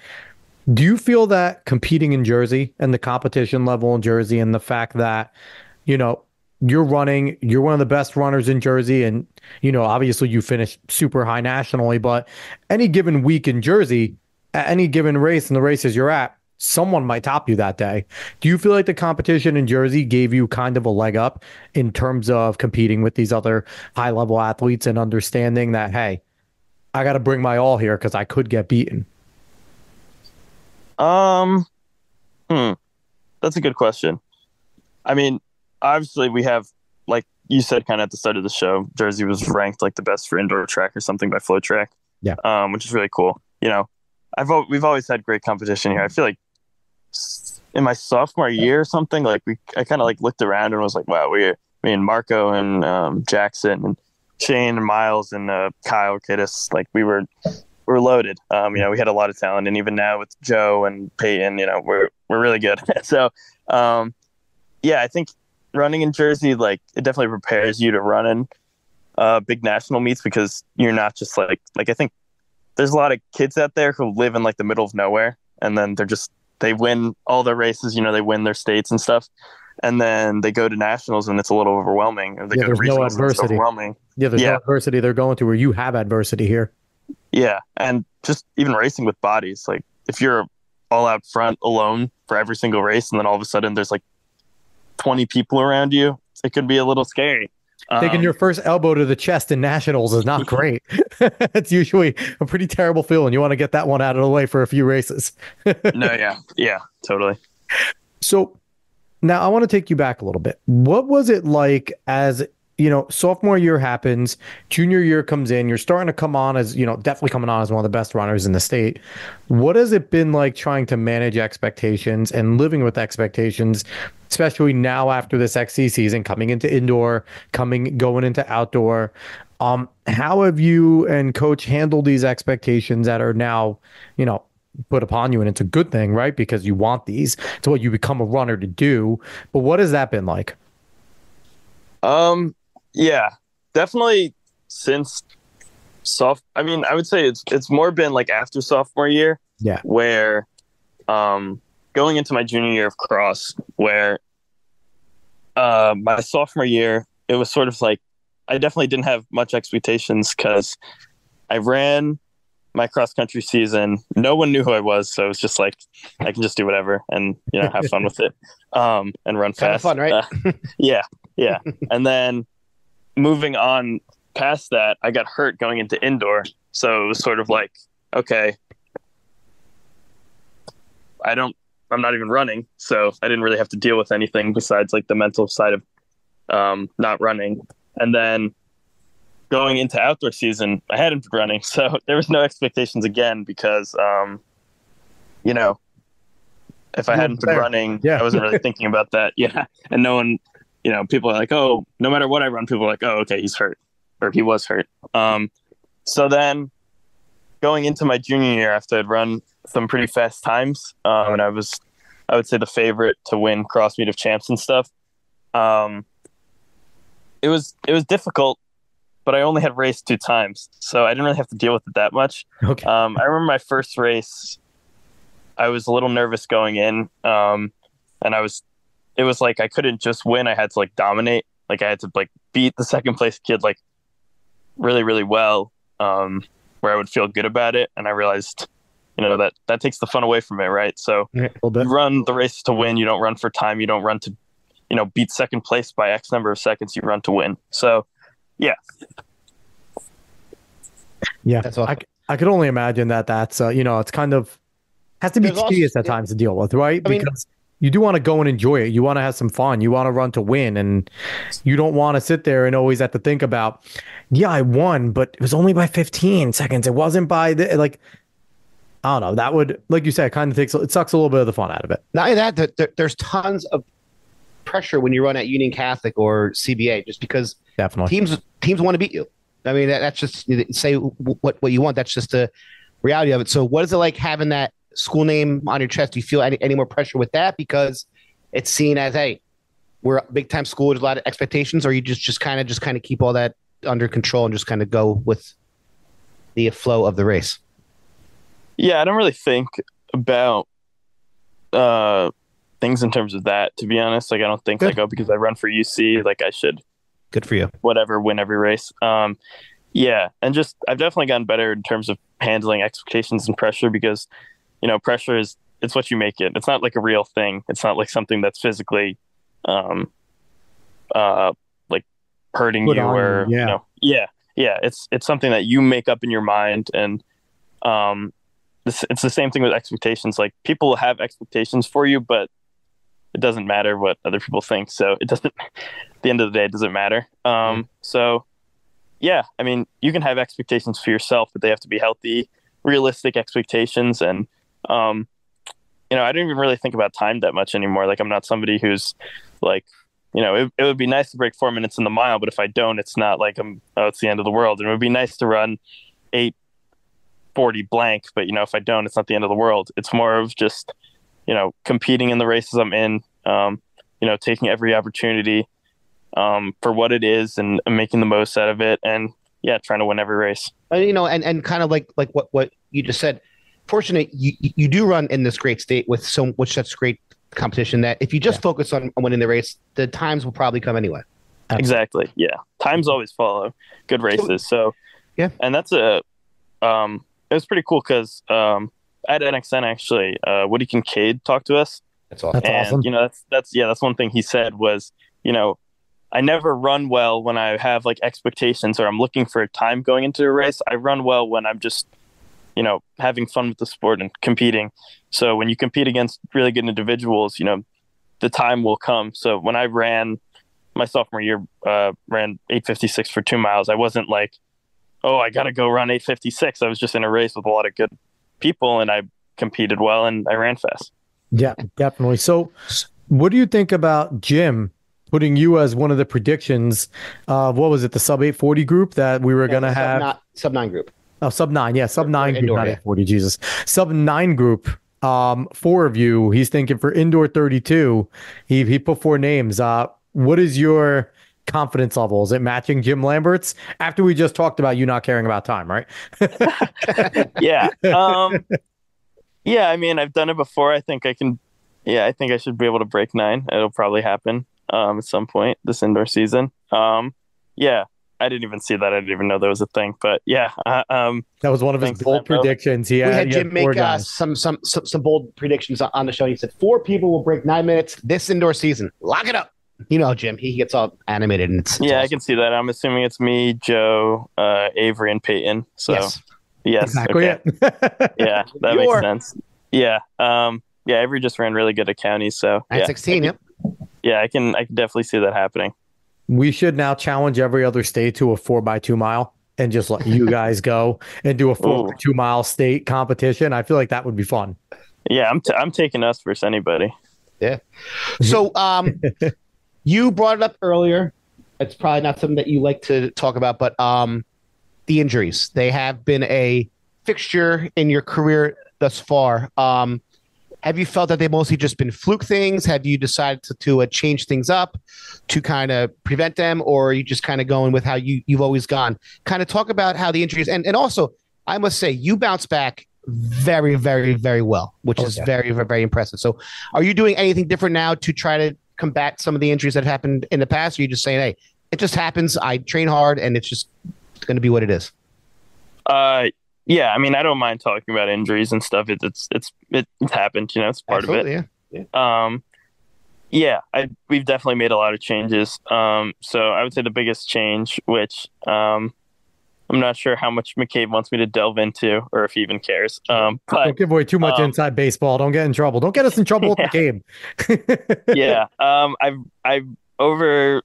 Do you feel that competing in Jersey and the competition level in Jersey, and the fact that you're one of the best runners in Jersey, and obviously you finished super high nationally, but any given week in Jersey, at any given race, and the races you're at, someone might top you that day. Do you feel like the competition in Jersey gave you kind of a leg up in terms of competing with these other high level athletes and understanding that, hey, I got to bring my all here because I could get beaten? Um, that's a good question. I mean, obviously we have, like you said, kind of at the start of the show, Jersey was ranked like the best for indoor track or something by Flow Track. Yeah. Which is really cool. We've always had great competition here. I feel like in my sophomore year or something, like I kind of like looked around and was like, wow, me and Marco and Jackson and Shane and Miles and Kyle Kiddis, like we're loaded. We had a lot of talent, and even now with Joe and Peyton, we're really good. So, I think running in Jersey, like it definitely prepares you to run in big national meets, because you're not just like I think there's a lot of kids out there who live in like the middle of nowhere, and then they win all their races, they win their states and stuff, and then they go to nationals and it's a little overwhelming, or they go to regionals no adversity. And it's overwhelming. There's no adversity they're going to where you have adversity here. Yeah, and just even racing with bodies, like if you're all out front alone for every single race, and then all of a sudden there's like 20 people around you, it could be a little scary. Taking your first elbow to the chest in nationals is not great. It's usually a pretty terrible feeling. You want to get that one out of the way for a few races. Yeah, totally. So now I want to take you back a little bit. What was it like as, sophomore year happens, junior year comes in, you're starting to come on as, definitely coming on as one of the best runners in the state. What has it been like trying to manage expectations and living with expectations, especially now after this XC season, coming into indoor, going into outdoor? How have you and coach handled these expectations that are now, put upon you? And it's a good thing, right? Because you want these. It's what you become a runner to do. But what has that been like? Yeah, definitely since I would say it's more been like after sophomore year. Yeah. Where, going into my junior year of cross, where, my sophomore year, it was sort of like, I definitely didn't have much expectations because I ran my cross country season. No one knew who I was. So it was just like, I can just do whatever and, have fun with it. And run fast. Kind of fun, right? Yeah. And then moving on past that, I got hurt going into indoor. So it was sort of like, okay, I'm not even running. So I didn't really have to deal with anything besides like the mental side of not running. And then going into outdoor season, I hadn't been running. So there was no expectations again because, if I hadn't been running, I wasn't really thinking about that. Yeah. And no one, people are like, oh, no matter what I run, people are like, oh, okay, he's hurt, or he was hurt. So then going into my junior year, after I'd run some pretty fast times, and I would say the favorite to win cross meet of champs and stuff. It was difficult, but I only had raced 2 times, so I didn't really have to deal with it that much. Okay. I remember my first race, I was a little nervous going in, and it was like I couldn't just win. I had to like dominate. Like I had to like beat the second place kid like really, really well, where I would feel good about it. And I realized, that takes the fun away from it, right? So you run the race to win. You don't run for time. You don't run to, beat second place by X number of seconds. You run to win. So, yeah. Yeah, that's awesome. I could only imagine that's it's kind of has to be tedious at times to deal with, right? Because you do want to go and enjoy it. You want to have some fun. You want to run to win, and you don't want to sit there and always have to think about, I won, but it was only by 15 seconds. It wasn't by I don't know. That would, like you said, kind of it sucks a little bit of the fun out of it. Not only that, there's tons of pressure when you run at Union Catholic or CBA, just because definitely teams want to beat you. I mean, that's just say what you want. That's just the reality of it. So what is it like having that school name on your chest? Do you feel any more pressure with that because it's seen as, hey, we're a big time school, there's a lot of expectations, or you just kind of keep all that under control and just kind of go with the flow of the race? Yeah, I don't really think about things in terms of that, to be honest. Like I don't think because I run for UC, like I should, good for you, win every race. Yeah, and just I've definitely gotten better in terms of handling expectations and pressure because pressure is it's what you make it. It's not like a real thing. It's not like something that's physically, like hurting Put you on or, you, yeah. Yeah. It's something that you make up in your mind. And, it's the same thing with expectations. Like people have expectations for you, but it doesn't matter what other people think. So it doesn't, at the end of the day, it doesn't matter. So yeah, I mean, you can have expectations for yourself, but they have to be healthy, realistic expectations. And, I don't even really think about time that much anymore. Like I'm not somebody who's like, it would be nice to break 4 minutes in the mile, but if I don't, it's not like it's the end of the world. And it would be nice to run 8:40 blank, but if I don't, it's not the end of the world. It's more of just, competing in the races I'm in, taking every opportunity, for what it is and making the most out of it. And yeah, trying to win every race. And kind of like what you just said, fortunate you do run in this great state with such great competition that if you just focus on winning the race, the times will probably come anyway. Exactly. Yeah. Times always follow good races. So yeah. And that's it was pretty cool because, at NXN actually, Woody Kincaid talked to us. That's awesome. That's awesome. That's one thing he said was, I never run well when I have like expectations or I'm looking for a time going into a race. I run well when I'm just, having fun with the sport and competing. So when you compete against really good individuals, the time will come. So when I ran my sophomore year, ran 8:56 for 2 miles, I wasn't like, oh, I got to go run 8:56. I was just in a race with a lot of good people and I competed well and I ran fast. Yeah, definitely. So what do you think about Jim putting you as one of the predictions of, what was it, the sub 840 group that we were going to have? Sub 9 group. Oh, sub 9. Yeah, sub 9 group, indoor, not 840, Jesus. Sub 9 group. 4 of you. He's thinking for indoor 32. He put 4 names. What is your confidence level? Is it matching Jim Lambert's? After we just talked about you not caring about time, right? Yeah. Yeah, I mean, I've done it before. I think I can. Yeah, I think I should be able to break 9. It'll probably happen at some point this indoor season. Yeah, I didn't even see that. I didn't even know there was a thing. But yeah, that was one of his bold predictions. We had Jim make some bold predictions on the show. He said 4 people will break 9 minutes this indoor season. Lock it up. Jim, he gets all animated and it's yeah, awesome. I can see that. I'm assuming it's me, Joe, Avery, and Peyton. So yes, exactly. Okay. Yeah, that makes sense. Yeah, yeah. Avery just ran really good at counties, so 9:16. Yep. Yeah, I can definitely see that happening. We should now challenge every other state to a 4x2 mile and just let you guys go and do a 4x2 mile state competition. I feel like that would be fun. Yeah, I'm taking us versus anybody. Yeah. So, you brought it up earlier. It's probably not something that you like to talk about, but the injuries, they have been a fixture in your career thus far. Have you felt that they've mostly just been fluke things? Have you decided to change things up to kind of prevent them, or are you just kind of going with how you've always gone? Kind of talk about how the injuries, and also, I must say, you bounce back very, very, very well, which is very, very, very impressive. So are you doing anything different now to try to combat some of the injuries that happened in the past? Or are you just saying, hey, it just happens, I train hard, and it's just going to be what it is? Yeah, I mean, I don't mind talking about injuries and stuff. It's happened, it's part of it. Yeah. We've definitely made a lot of changes. So I would say the biggest change, which I'm not sure how much McCabe wants me to delve into, or if he even cares. But don't give away too much inside baseball. Don't get in trouble. Don't get us in trouble with McCabe. Yeah. I've over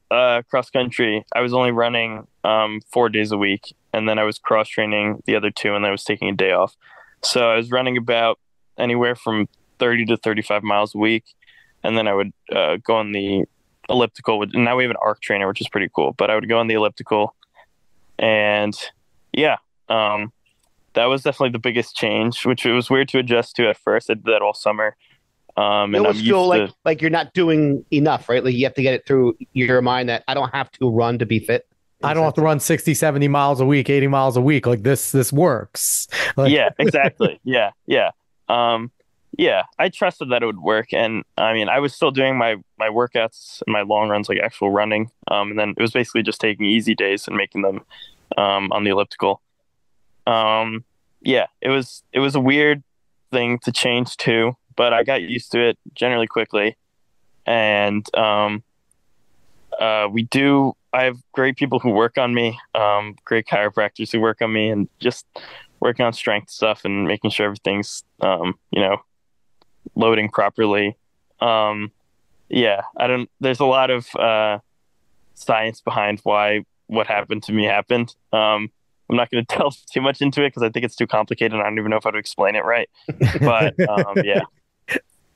cross country, I was only running 4 days a week, and then I was cross training the other 2, and then I was taking a day off. So I was running about anywhere from 30 to 35 miles a week, and then I would go on the elliptical. And now we have an arc trainer, which is pretty cool. But I would go on the elliptical, and yeah, that was definitely the biggest change, which it was weird to adjust to at first. I did that all summer. And it was still like you're not doing enough, right? Like you have to get it through your mind that I don't have to run to be fit. I don't have to run 60, 70 miles a week, 80 miles a week. Like this works. Like... Yeah, exactly. Yeah. Yeah, I trusted that it would work. And I mean, I was still doing my workouts and my long runs, like actual running. And then it was basically just taking easy days and making them on the elliptical. Yeah, it was a weird thing to change to, but I got used to it generally quickly. And I have great people who work on me, great chiropractors who work on me, and just working on strength stuff and making sure everything's, loading properly. There's a lot of science behind why what happened to me happened. I'm not going to delve too much into it because I think it's too complicated and I don't even know how to explain it right. But yeah.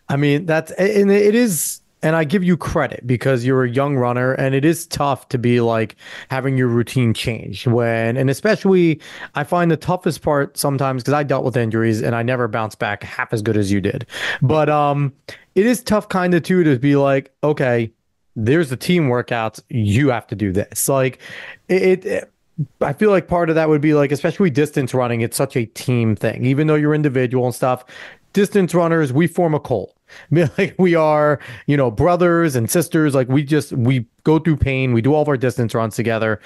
I mean, and it is, and I give you credit because you're a young runner and it is tough to be like having your routine change and especially I find the toughest part sometimes because I dealt with injuries and I never bounced back half as good as you did. But it is tough kind of too to be like, okay, there's the team workouts. You have to do this. Like I feel like part of that would be like, especially distance running, it's such a team thing. Even though you're individual and stuff, distance runners, we form a cult. I mean, like we are, brothers and sisters. Like we go through pain. We do all of our distance runs together.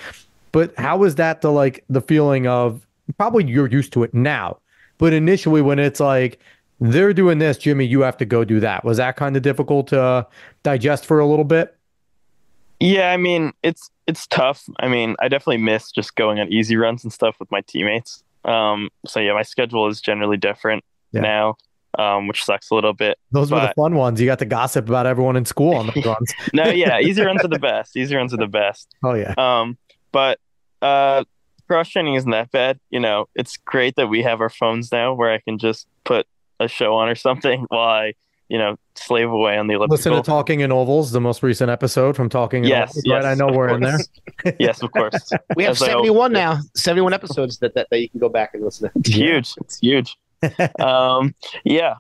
But how is that the feeling of probably you're used to it now, but initially when it's like they're doing this, Jimmy, you have to go do that. Was that kind of difficult to digest for a little bit? Yeah, I mean, it's tough. I mean, I definitely miss just going on easy runs and stuff with my teammates. So yeah, my schedule is generally different now, which sucks a little bit. Those were the fun ones. You got to gossip about everyone in school on those runs. No, yeah, easy runs are the best. Easy runs are the best. Oh yeah. But cross training isn't that bad. It's great that we have our phones now where I can just put a show on or something while I slave away on the elliptical. Listen to Talking in Ovals, the most recent episode from Talking in Ovals. Yes, right? I know we're in there. Yes, of course. We have 71 now, 71 episodes that you can go back and listen to. It's huge. It's huge. Yeah.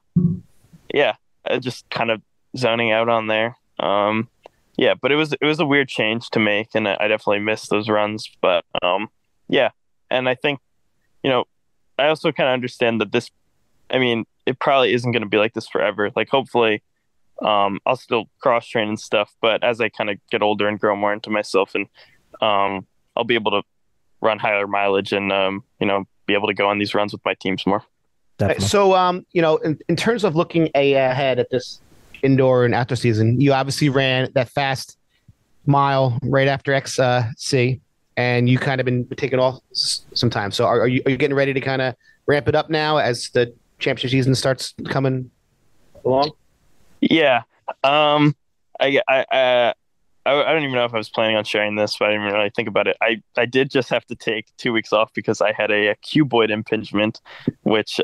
Just kind of zoning out on there. But it was a weird change to make, and I definitely missed those runs. But yeah, and I think I also kind of understand that this. I mean, it probably isn't going to be like this forever. Like, hopefully, I'll still cross train and stuff. But as I kind of get older and grow more into myself, and I'll be able to run higher mileage and be able to go on these runs with my teams more. Definitely. So, in terms of looking ahead at this indoor and outdoor season, you obviously ran that fast mile right after XC, and you kind of been taking off some time. So, are you getting ready to kind of ramp it up now as the championship season starts coming along? Yeah. I don't even know if I was planning on sharing this, but I didn't really think about it. I did just have to take 2 weeks off because I had a cuboid impingement, which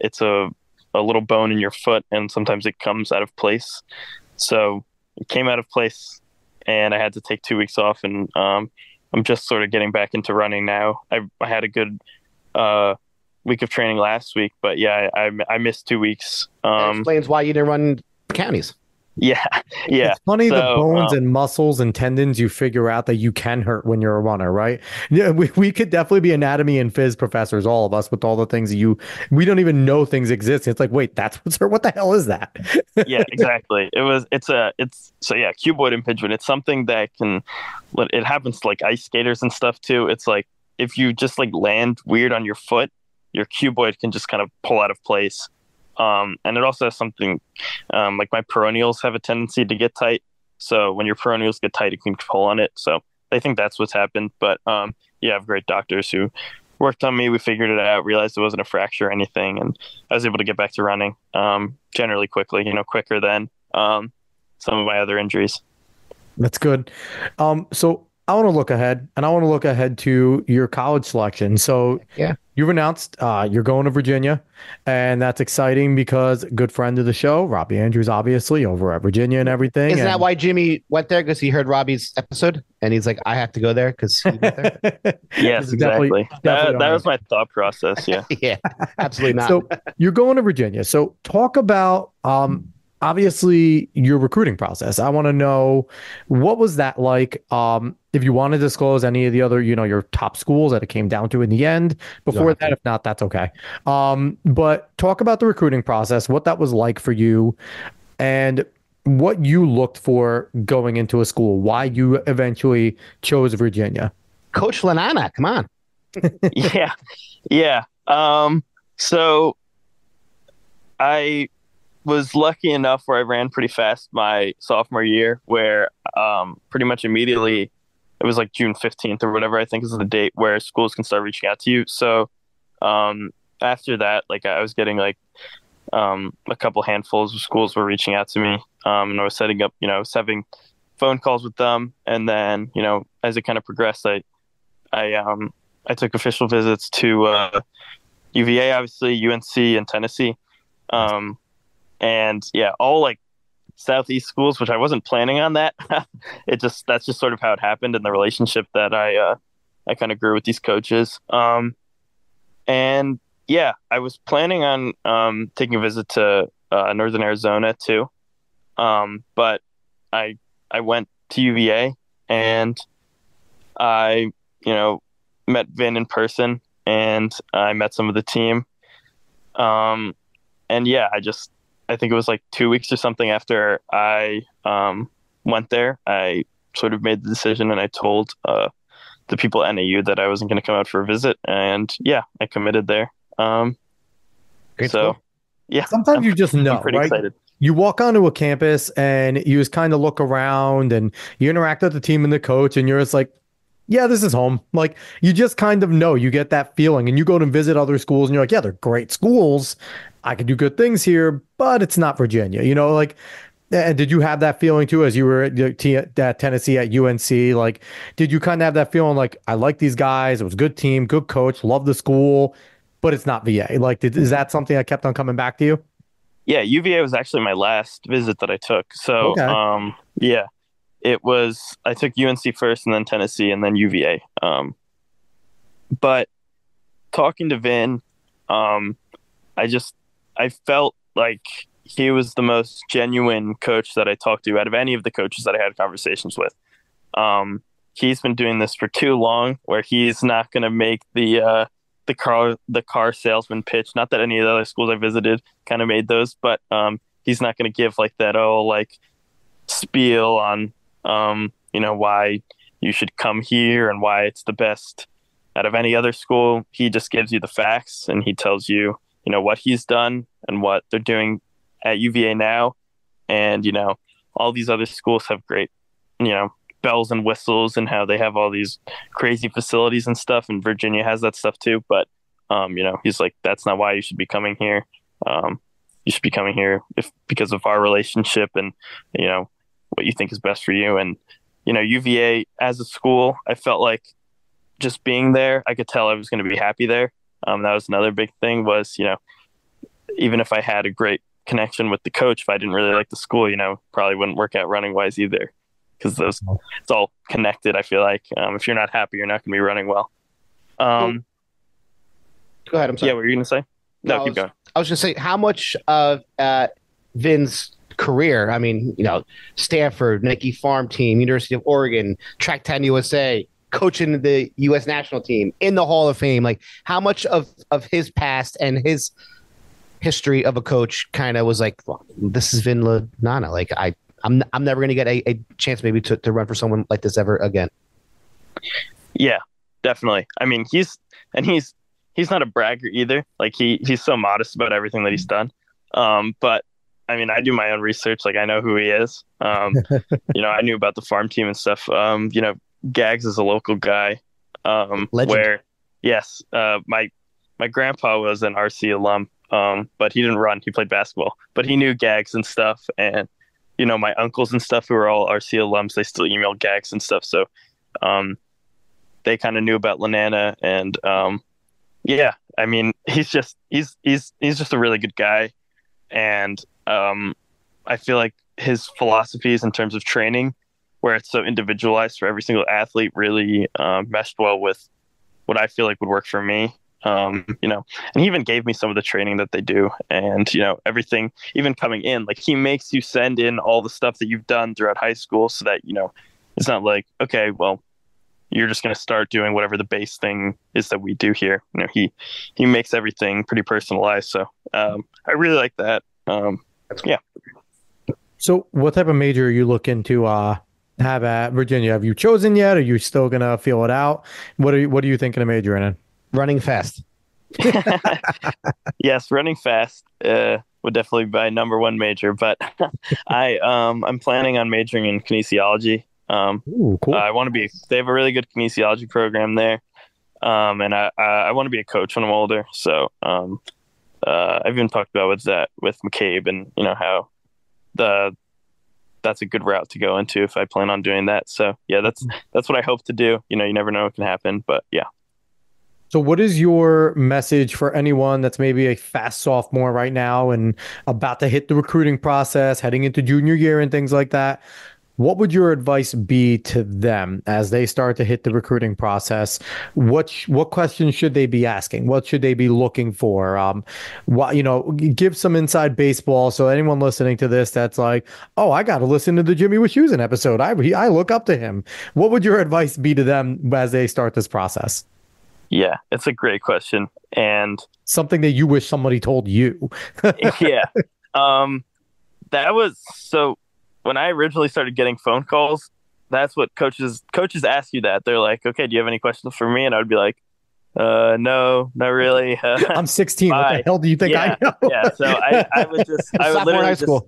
it's a little bone in your foot, and sometimes it comes out of place. So it came out of place, and I had to take 2 weeks off, and I'm just sort of getting back into running now. I had a good week of training last week, but yeah, I missed 2 weeks. That explains why you didn't run counties. Yeah. It's funny, the bones and muscles and tendons you figure out that you can hurt when you're a runner, right? Yeah, we could definitely be anatomy and phys professors, all of us, with all the things we don't even know things exist. It's like, wait, that's what the hell is that? Yeah, exactly. Cuboid impingement. It's something that it happens to like ice skaters and stuff too. It's like if you just like land weird on your foot, your cuboid can just kind of pull out of place. And it also has something like my peroneals have a tendency to get tight. So when your peroneals get tight, you can pull on it. So I think that's what's happened. But I have great doctors who worked on me. We figured it out, realized it wasn't a fracture or anything. And I was able to get back to running generally quickly, quicker than some of my other injuries. That's good. So I want to look ahead, and I want to look ahead to your college selection. So you've announced you're going to Virginia, and that's exciting because good friend of the show, Robbie Andrews, obviously over at Virginia and everything. Isn't that why Jimmy went there? Because he heard Robbie's episode, and he's like, I have to go there because he went there. Yes, exactly. That was my thought process. Yeah. Yeah, absolutely not. So you're going to Virginia. So talk about obviously your recruiting process. I want to know, what was that like? If you want to disclose any of the other, your top schools that it came down to in the end. Before that, if not, that's okay. But talk about the recruiting process, what that was like for you, and what you looked for going into a school, why you eventually chose Virginia. Coach Lanana, come on. Yeah. So I was lucky enough where I ran pretty fast my sophomore year, where pretty much immediately it was like June 15th or whatever I think is the date where schools can start reaching out to you. So after that, like I was getting like a couple handfuls of schools were reaching out to me, and I was setting up, I was having phone calls with them, and then as it kind of progressed, I took official visits to UVA, obviously UNC and Tennessee, and yeah, all like Southeast schools, which I wasn't planning on that. That's just sort of how it happened, and the relationship that I kind of grew with these coaches. And yeah, I was planning on taking a visit to Northern Arizona too. But I went to UVA, and I met Vin in person, and I met some of the team. And yeah, I think it was like 2 weeks or something after I went there, I sort of made the decision, and I told the people at NAU that I wasn't going to come out for a visit, and yeah, I committed there. Great so school. Yeah, sometimes you just know, pretty right? Excited. You walk onto a campus and you just kind of look around and you interact with the team and the coach, and you're just like, yeah, this is home. Like, you just kind of know, you get that feeling, and you go to visit other schools and you're like, yeah, they're great schools. I could do good things here, but it's not Virginia, like, and did you have that feeling too as you were at Tennessee at UNC? Like, did you kind of have that feeling like, I like these guys, it was a good team, good coach, love the school, but it's not VA? Like, is that something that kept on coming back to you? Yeah, UVA was actually my last visit that I took. So, okay. Yeah, I took UNC first, and then Tennessee, and then UVA. But talking to Vin, I felt like he was the most genuine coach that I talked to out of any of the coaches that I had conversations with. He's been doing this for too long, where he's not going to make the car salesman pitch. Not that any of the other schools I visited kind of made those, but he's not going to give like that spiel on why you should come here and why it's the best out of any other school. He just gives you the facts, and he tells you what he's done and what they're doing at UVA now. And all these other schools have great bells and whistles, and how they have all these crazy facilities and stuff, and Virginia has that stuff too. But he's like, that's not why you should be coming here. You should be coming here because of our relationship, and what you think is best for you. And UVA as a school, I felt like just being there, I could tell I was going to be happy there. That was another big thing, was even if I had a great connection with the coach, if I didn't really like the school, probably wouldn't work out running wise either, because it's all connected. I feel like if you're not happy, you're not going to be running well. Go ahead. I'm sorry. Yeah, what were you going to say? No, keep going. I was going to say, how much of Vin's career, I mean, Stanford, Nike Farm Team, University of Oregon, Track 10 USA, coaching the U.S. national team, in the Hall of Fame, like, how much of his past and his history of a coach kind of was like, well, this is Vin Lananna. Like, I'm never going to get a chance maybe to run for someone like this ever again. Yeah, definitely. I mean, he's not a bragger either. Like, he's so modest about everything that he's done. But I mean, I do my own research. Like, I know who he is. I knew about the farm team and stuff. Gags is a local guy. Legend. Where, yes, my grandpa was an RC alum, but he didn't run. He played basketball, but he knew Gags and stuff. And my uncles and stuff who were all RC alums, they still emailed Gags and stuff. So they kind of knew about Lananna. And yeah, I mean, he's just a really good guy. And I feel like his philosophies in terms of training, where it's so individualized for every single athlete, really meshed well with what I feel like would work for me. And he even gave me some of the training that they do, and everything, even coming in, like, he makes you send in all the stuff that you've done throughout high school, so that it's not like, okay, well, you're just going to start doing whatever the base thing is that we do here. He makes everything pretty personalized, so I really like that. Yeah. So what type of major are you looking to have at Virginia? Have you chosen yet? Are you still gonna feel it out? What are you thinking of majoring in? Running fast. Yes, running fast. would definitely be my number one major, but I'm planning on majoring in kinesiology. Ooh, cool. They have a really good kinesiology program there. And I want to be a coach when I'm older. So I've even talked about with McCabe, and how that's a good route to go into if I plan on doing that. So yeah, that's what I hope to do. You never know what can happen, but yeah. So what is your message for anyone that's maybe a fast sophomore right now and about to hit the recruiting process, heading into junior year and things like that? What would your advice be to them as they start to hit the recruiting process? What questions should they be asking? What should they be looking for? Give some inside baseball so anyone listening to this that's like, oh, I got to listen to the Jimmy Wischusen episode. I look up to him. What would your advice be to them as they start this process? Yeah, it's a great question, and something that you wish somebody told you. Yeah. That was so when I originally started getting phone calls, that's what coaches ask you that. They're like, okay, do you have any questions for me? And I would be like, no, not really. I'm 16. Bye. What the hell do you think I know? Yeah. So I would literally high school.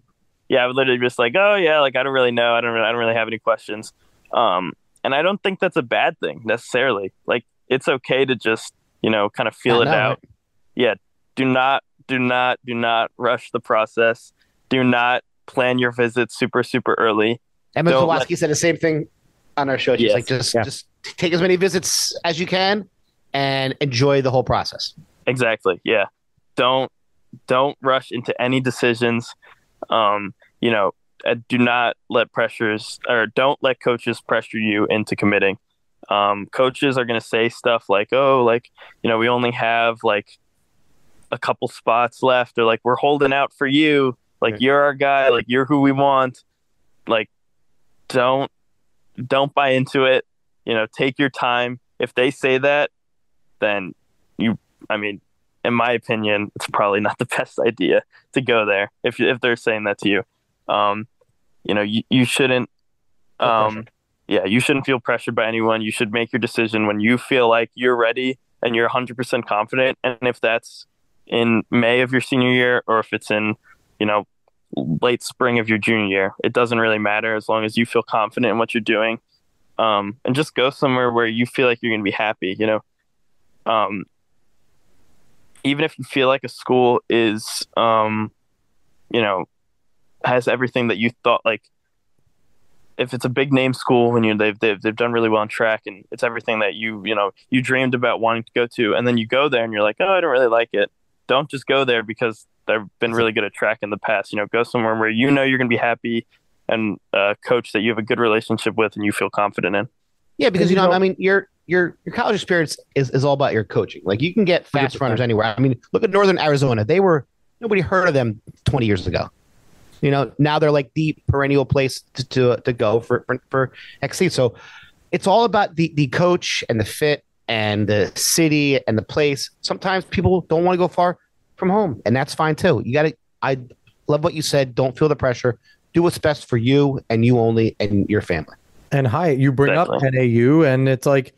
I would literally just like, oh yeah, like I don't really know. I don't really have any questions. And I don't think that's a bad thing necessarily. Like, it's okay to just, kind of feel it out. Right? Yeah. Do not rush the process. Do not plan your visits super, super early. Emma Kowalski said the same thing on our show. She's like, just take as many visits as you can and enjoy the whole process. Exactly. Yeah. Don't rush into any decisions. Do not let don't let coaches pressure you into committing. Coaches are going to say stuff like, oh, like, we only have like a couple spots left, or like, we're holding out for you. Like, you're our guy, like, you're who we want. Like, don't buy into it. Take your time. If they say that, then in my opinion, it's probably not the best idea to go there. If they're saying that to you, you shouldn't, you shouldn't feel pressured by anyone. You should make your decision when you feel like you're ready and you're 100% confident. And if that's in May of your senior year, or if it's in, late spring of your junior year, it doesn't really matter as long as you feel confident in what you're doing. And just go somewhere where you feel like you're going to be happy, even if you feel like a school is, has everything that you thought, like, if it's a big name school and they've done really well on track and it's everything that you dreamed about wanting to go to, and then you go there and you're like, oh, I don't really like it. Don't just go there because they've been really good at track in the past. Go somewhere where you're going to be happy, and a coach that you have a good relationship with and you feel confident in. Yeah, because your college experience is all about your coaching. Like, you can get fast runners anywhere. I mean, look at Northern Arizona. Nobody heard of them 20 years ago. Now they're like the perennial place to go for XC. So it's all about the coach and the fit and the city and the place. Sometimes people don't want to go far from home, and that's fine too. I love what you said. Don't feel the pressure. Do what's best for you and you only and your family. And Hyatt, you bring up NAU, and it's like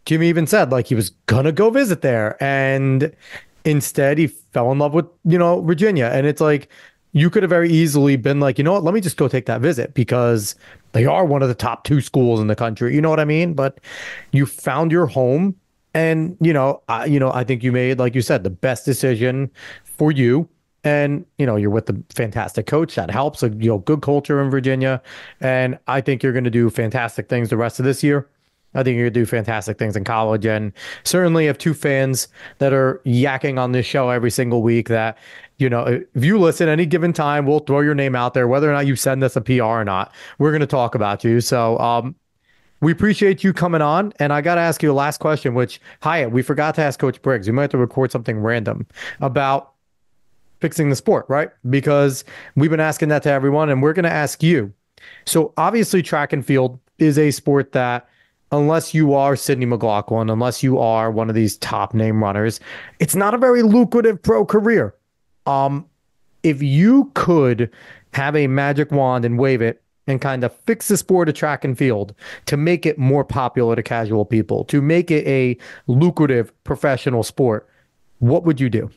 Jimmy even said, like, he was gonna go visit there, and instead he fell in love with Virginia. And it's like, you could have very easily been like, you know what, let me just go take that visit because they are one of the top 2 schools in the country. You know what I mean? But you found your home, and I think you made, like you said, the best decision for you. And you're with the fantastic coach that helps. Good culture in Virginia, and I think you're going to do fantastic things the rest of this year. I think you're going to do fantastic things in college, and certainly have 2 fans that are yakking on this show every single week that, if you listen any given time, we'll throw your name out there, whether or not you send us a PR or not. We're going to talk about you. So we appreciate you coming on. And I got to ask you a last question, which, Hyatt, we forgot to ask Coach Briggs. We might have to record something random about fixing the sport, right? Because we've been asking that to everyone, and we're going to ask you. So obviously track and field is a sport that, unless you are Sydney McLaughlin, unless you are one of these top name runners, it's not a very lucrative pro career. If you could have a magic wand and wave it and kind of fix the sport of track and field to make it more popular to casual people, to make it a lucrative professional sport, what would you do?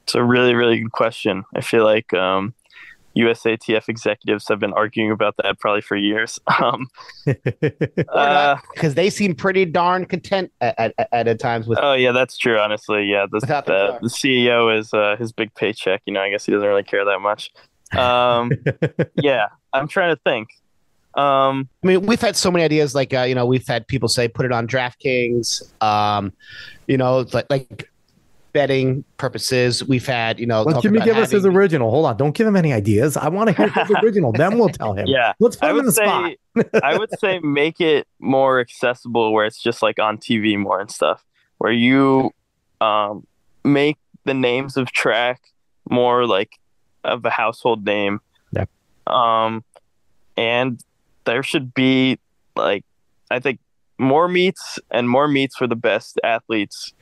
It's a really, really good question. I feel like USATF executives have been arguing about that probably for years. Because they seem pretty darn content at times with. Oh yeah, that's true. Honestly, yeah, the CEO is his big paycheck. I guess he doesn't really care that much. Yeah, I'm trying to think. I mean, we've had so many ideas. Like, we've had people say put it on DraftKings. Like betting purposes. We've had, Let Jimmy give us his original. Hold on, don't give him any ideas. I want to hear his original. Then we'll tell him. Yeah, let's put him in the spot. I would say make it more accessible, where it's just like on TV more and stuff. Where you make the names of track more like of a household name. Yeah. And there should be like, I think more meets for the best athletes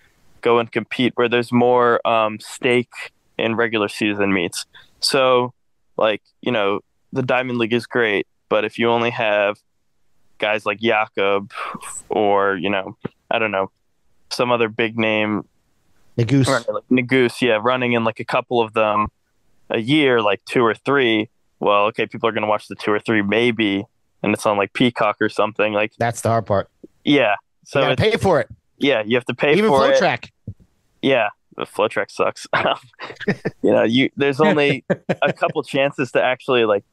go and compete, where there's more stake in regular season meets. So like, the Diamond League is great, but if you only have guys like Jakob or, I don't know, some other big name, Nagoose, yeah, running in like a couple of them a year, like 2 or 3, well, okay, people are going to watch the 2 or 3 maybe, and it's on like Peacock or something. Like, that's the hard part. Yeah. So you gotta pay for it. Yeah, you have to pay for it. Even Flow Track. Yeah, the Flow Track sucks. There's only a couple chances to actually like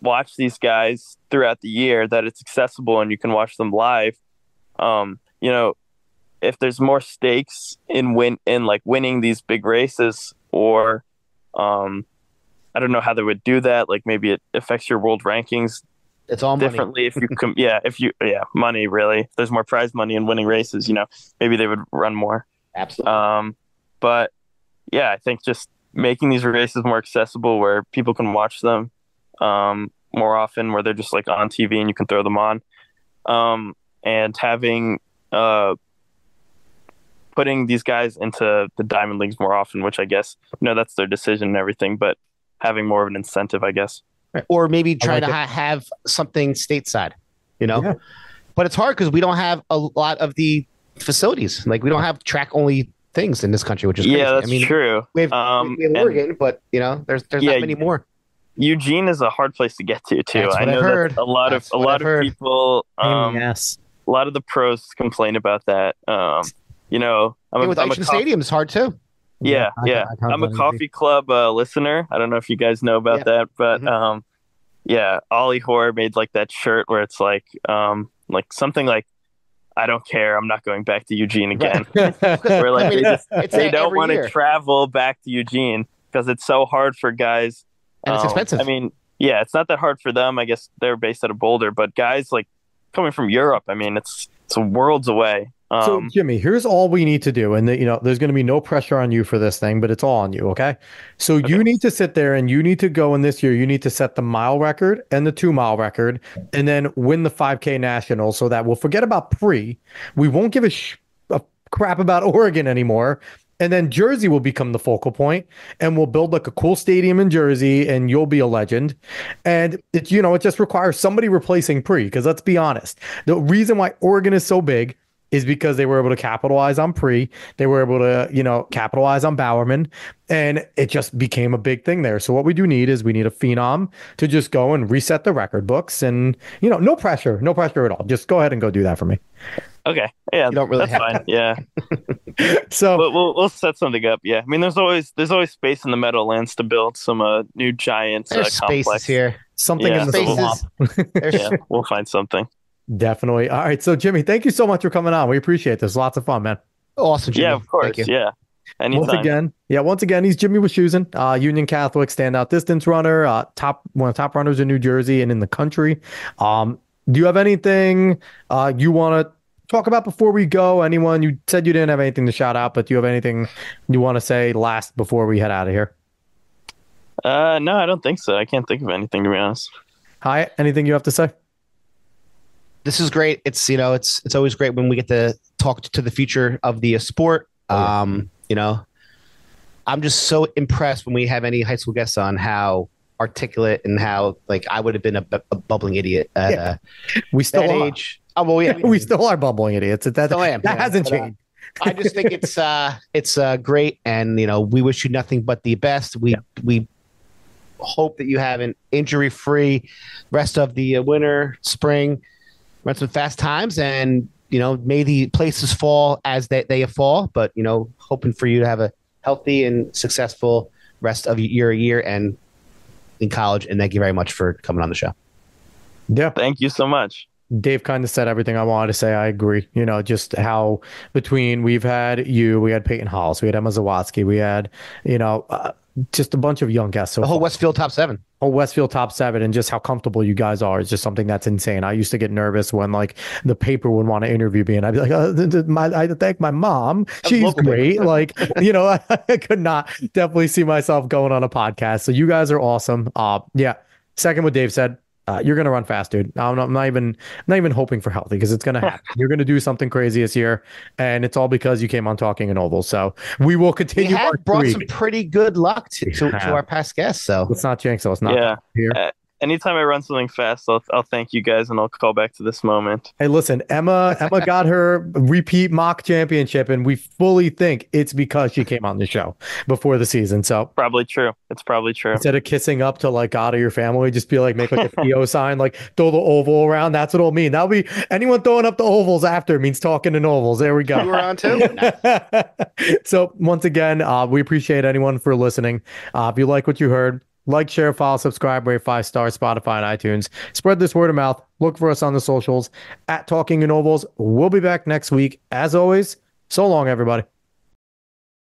watch these guys throughout the year that it's accessible and you can watch them live. If there's more stakes in winning these big races, or I don't know how they would do that. Like maybe it affects your world rankings. It's all differently if money really. If there's more prize money in winning races, maybe they would run more. Absolutely. But yeah, I think just making these races more accessible, where people can watch them more often, where they're just like on TV and you can throw them on, and having putting these guys into the Diamond Leagues more often, which I guess that's their decision and everything, but having more of an incentive, I guess. Or maybe try to have something stateside, Yeah. But it's hard because we don't have a lot of the facilities. Like, we don't have track only things in this country, which is crazy. Yeah, that's true. We have Oregon, but there's not many more. Eugene is a hard place to get to too. That's what I heard. That a lot of people, yes, a lot of the pros complain about that. With Ocean Stadium is hard too. Yeah. I'm a coffee club listener. I don't know if you guys know about that, but Ollie Hoare made like that shirt where it's like something like, I don't care, I'm not going back to Eugene again. Where like they don't want to travel back to Eugene because it's so hard for guys. And it's expensive. I mean, yeah, it's not that hard for them. I guess they're based out of Boulder, but guys like coming from Europe, I mean, it's worlds away. So Jimmy, here's all we need to do. And there's going to be no pressure on you for this thing, but it's all on you. Okay. So you need to sit there and you need to go in this year. You need to set the mile record and the 2-mile record and then win the 5K national, so that we'll forget about pre. We won't give a crap about Oregon anymore. And then Jersey will become the focal point, and we'll build like a cool stadium in Jersey, and you'll be a legend. And it just requires somebody replacing pre, because let's be honest, the reason why Oregon is so big is because they were able to capitalize on pre. They were able to, capitalize on Bowerman, and it just became a big thing there. So what we do need is we need a phenom to just go and reset the record books, and, no pressure at all. Just go ahead and go do that for me. Okay. Yeah, you don't really that's fine. Yeah. So we'll set something up. Yeah. I mean, there's always space in the Meadowlands to build some new giants there's spaces complex here. Something in the swamp. We'll find something. Definitely. All right. So Jimmy, thank you so much for coming on. We appreciate this. Lots of fun, man. Awesome, Jimmy. Yeah, of course. Yeah. Anytime. Once again, he's Jimmy Wischusen, Union Catholic standout distance runner, one of the top runners in New Jersey and in the country. Do you have anything you want to talk about before we go? Anyone? You said you didn't have anything to shout out, but do you have anything you want to say last before we head out of here? No, I don't think so. I can't think of anything, to be honest. Hi, anything you have to say? This is great. It's it's always great when we get to talk to the future of the sport. I'm just so impressed when we have any high school guests on how articulate and how I would have been a bubbling idiot at we still that are. age. Oh well, yeah, we still are bubbling idiots. That hasn't changed. I just think it's great, and we wish you nothing but the best. We hope that you have an injury-free rest of the winter, spring, run some fast times, and may the places fall as they fall. But hoping for you to have a healthy and successful rest of your year and in college. And thank you very much for coming on the show. Yeah, thank you so much. Dave kind of said everything I wanted to say. I agree. Just how we had Peyton Hollis, we had Emma Zawatsky, we had, just a bunch of young guests. The whole Westfield top seven. Westfield top seven, and just how comfortable you guys are is just something that's insane. I used to get nervous when the paper would want to interview me, and I'd be like, I thank my mom. She's great. I could not definitely see myself going on a podcast. So you guys are awesome. Yeah. Second, what Dave said. You're gonna run fast, dude. I'm not even hoping for healthy because it's gonna happen. You're gonna do something crazy this year, and it's all because you came on Talking in Ovals. So we will continue. We have brought some pretty good luck to our past guests. So let's not jinx. So it's not here. Anytime I run something fast, I'll thank you guys, and I'll call back to this moment. Hey, listen, Emma got her repeat mock championship, and we fully think it's because she came on the show before the season. So probably true. It's probably true. Instead of kissing up to God of your family, just be make a PO sign, throw the oval around. That's what it'll mean. That'll be anyone throwing up the ovals after means Talking in Ovals. There we go. You were on too. So once again, we appreciate anyone for listening. If you like what you heard, like, share, follow, subscribe, rate 5 stars, Spotify and iTunes. Spread this word of mouth. Look for us on the socials at Talking in Ovals. We'll be back next week. As always, so long, everybody.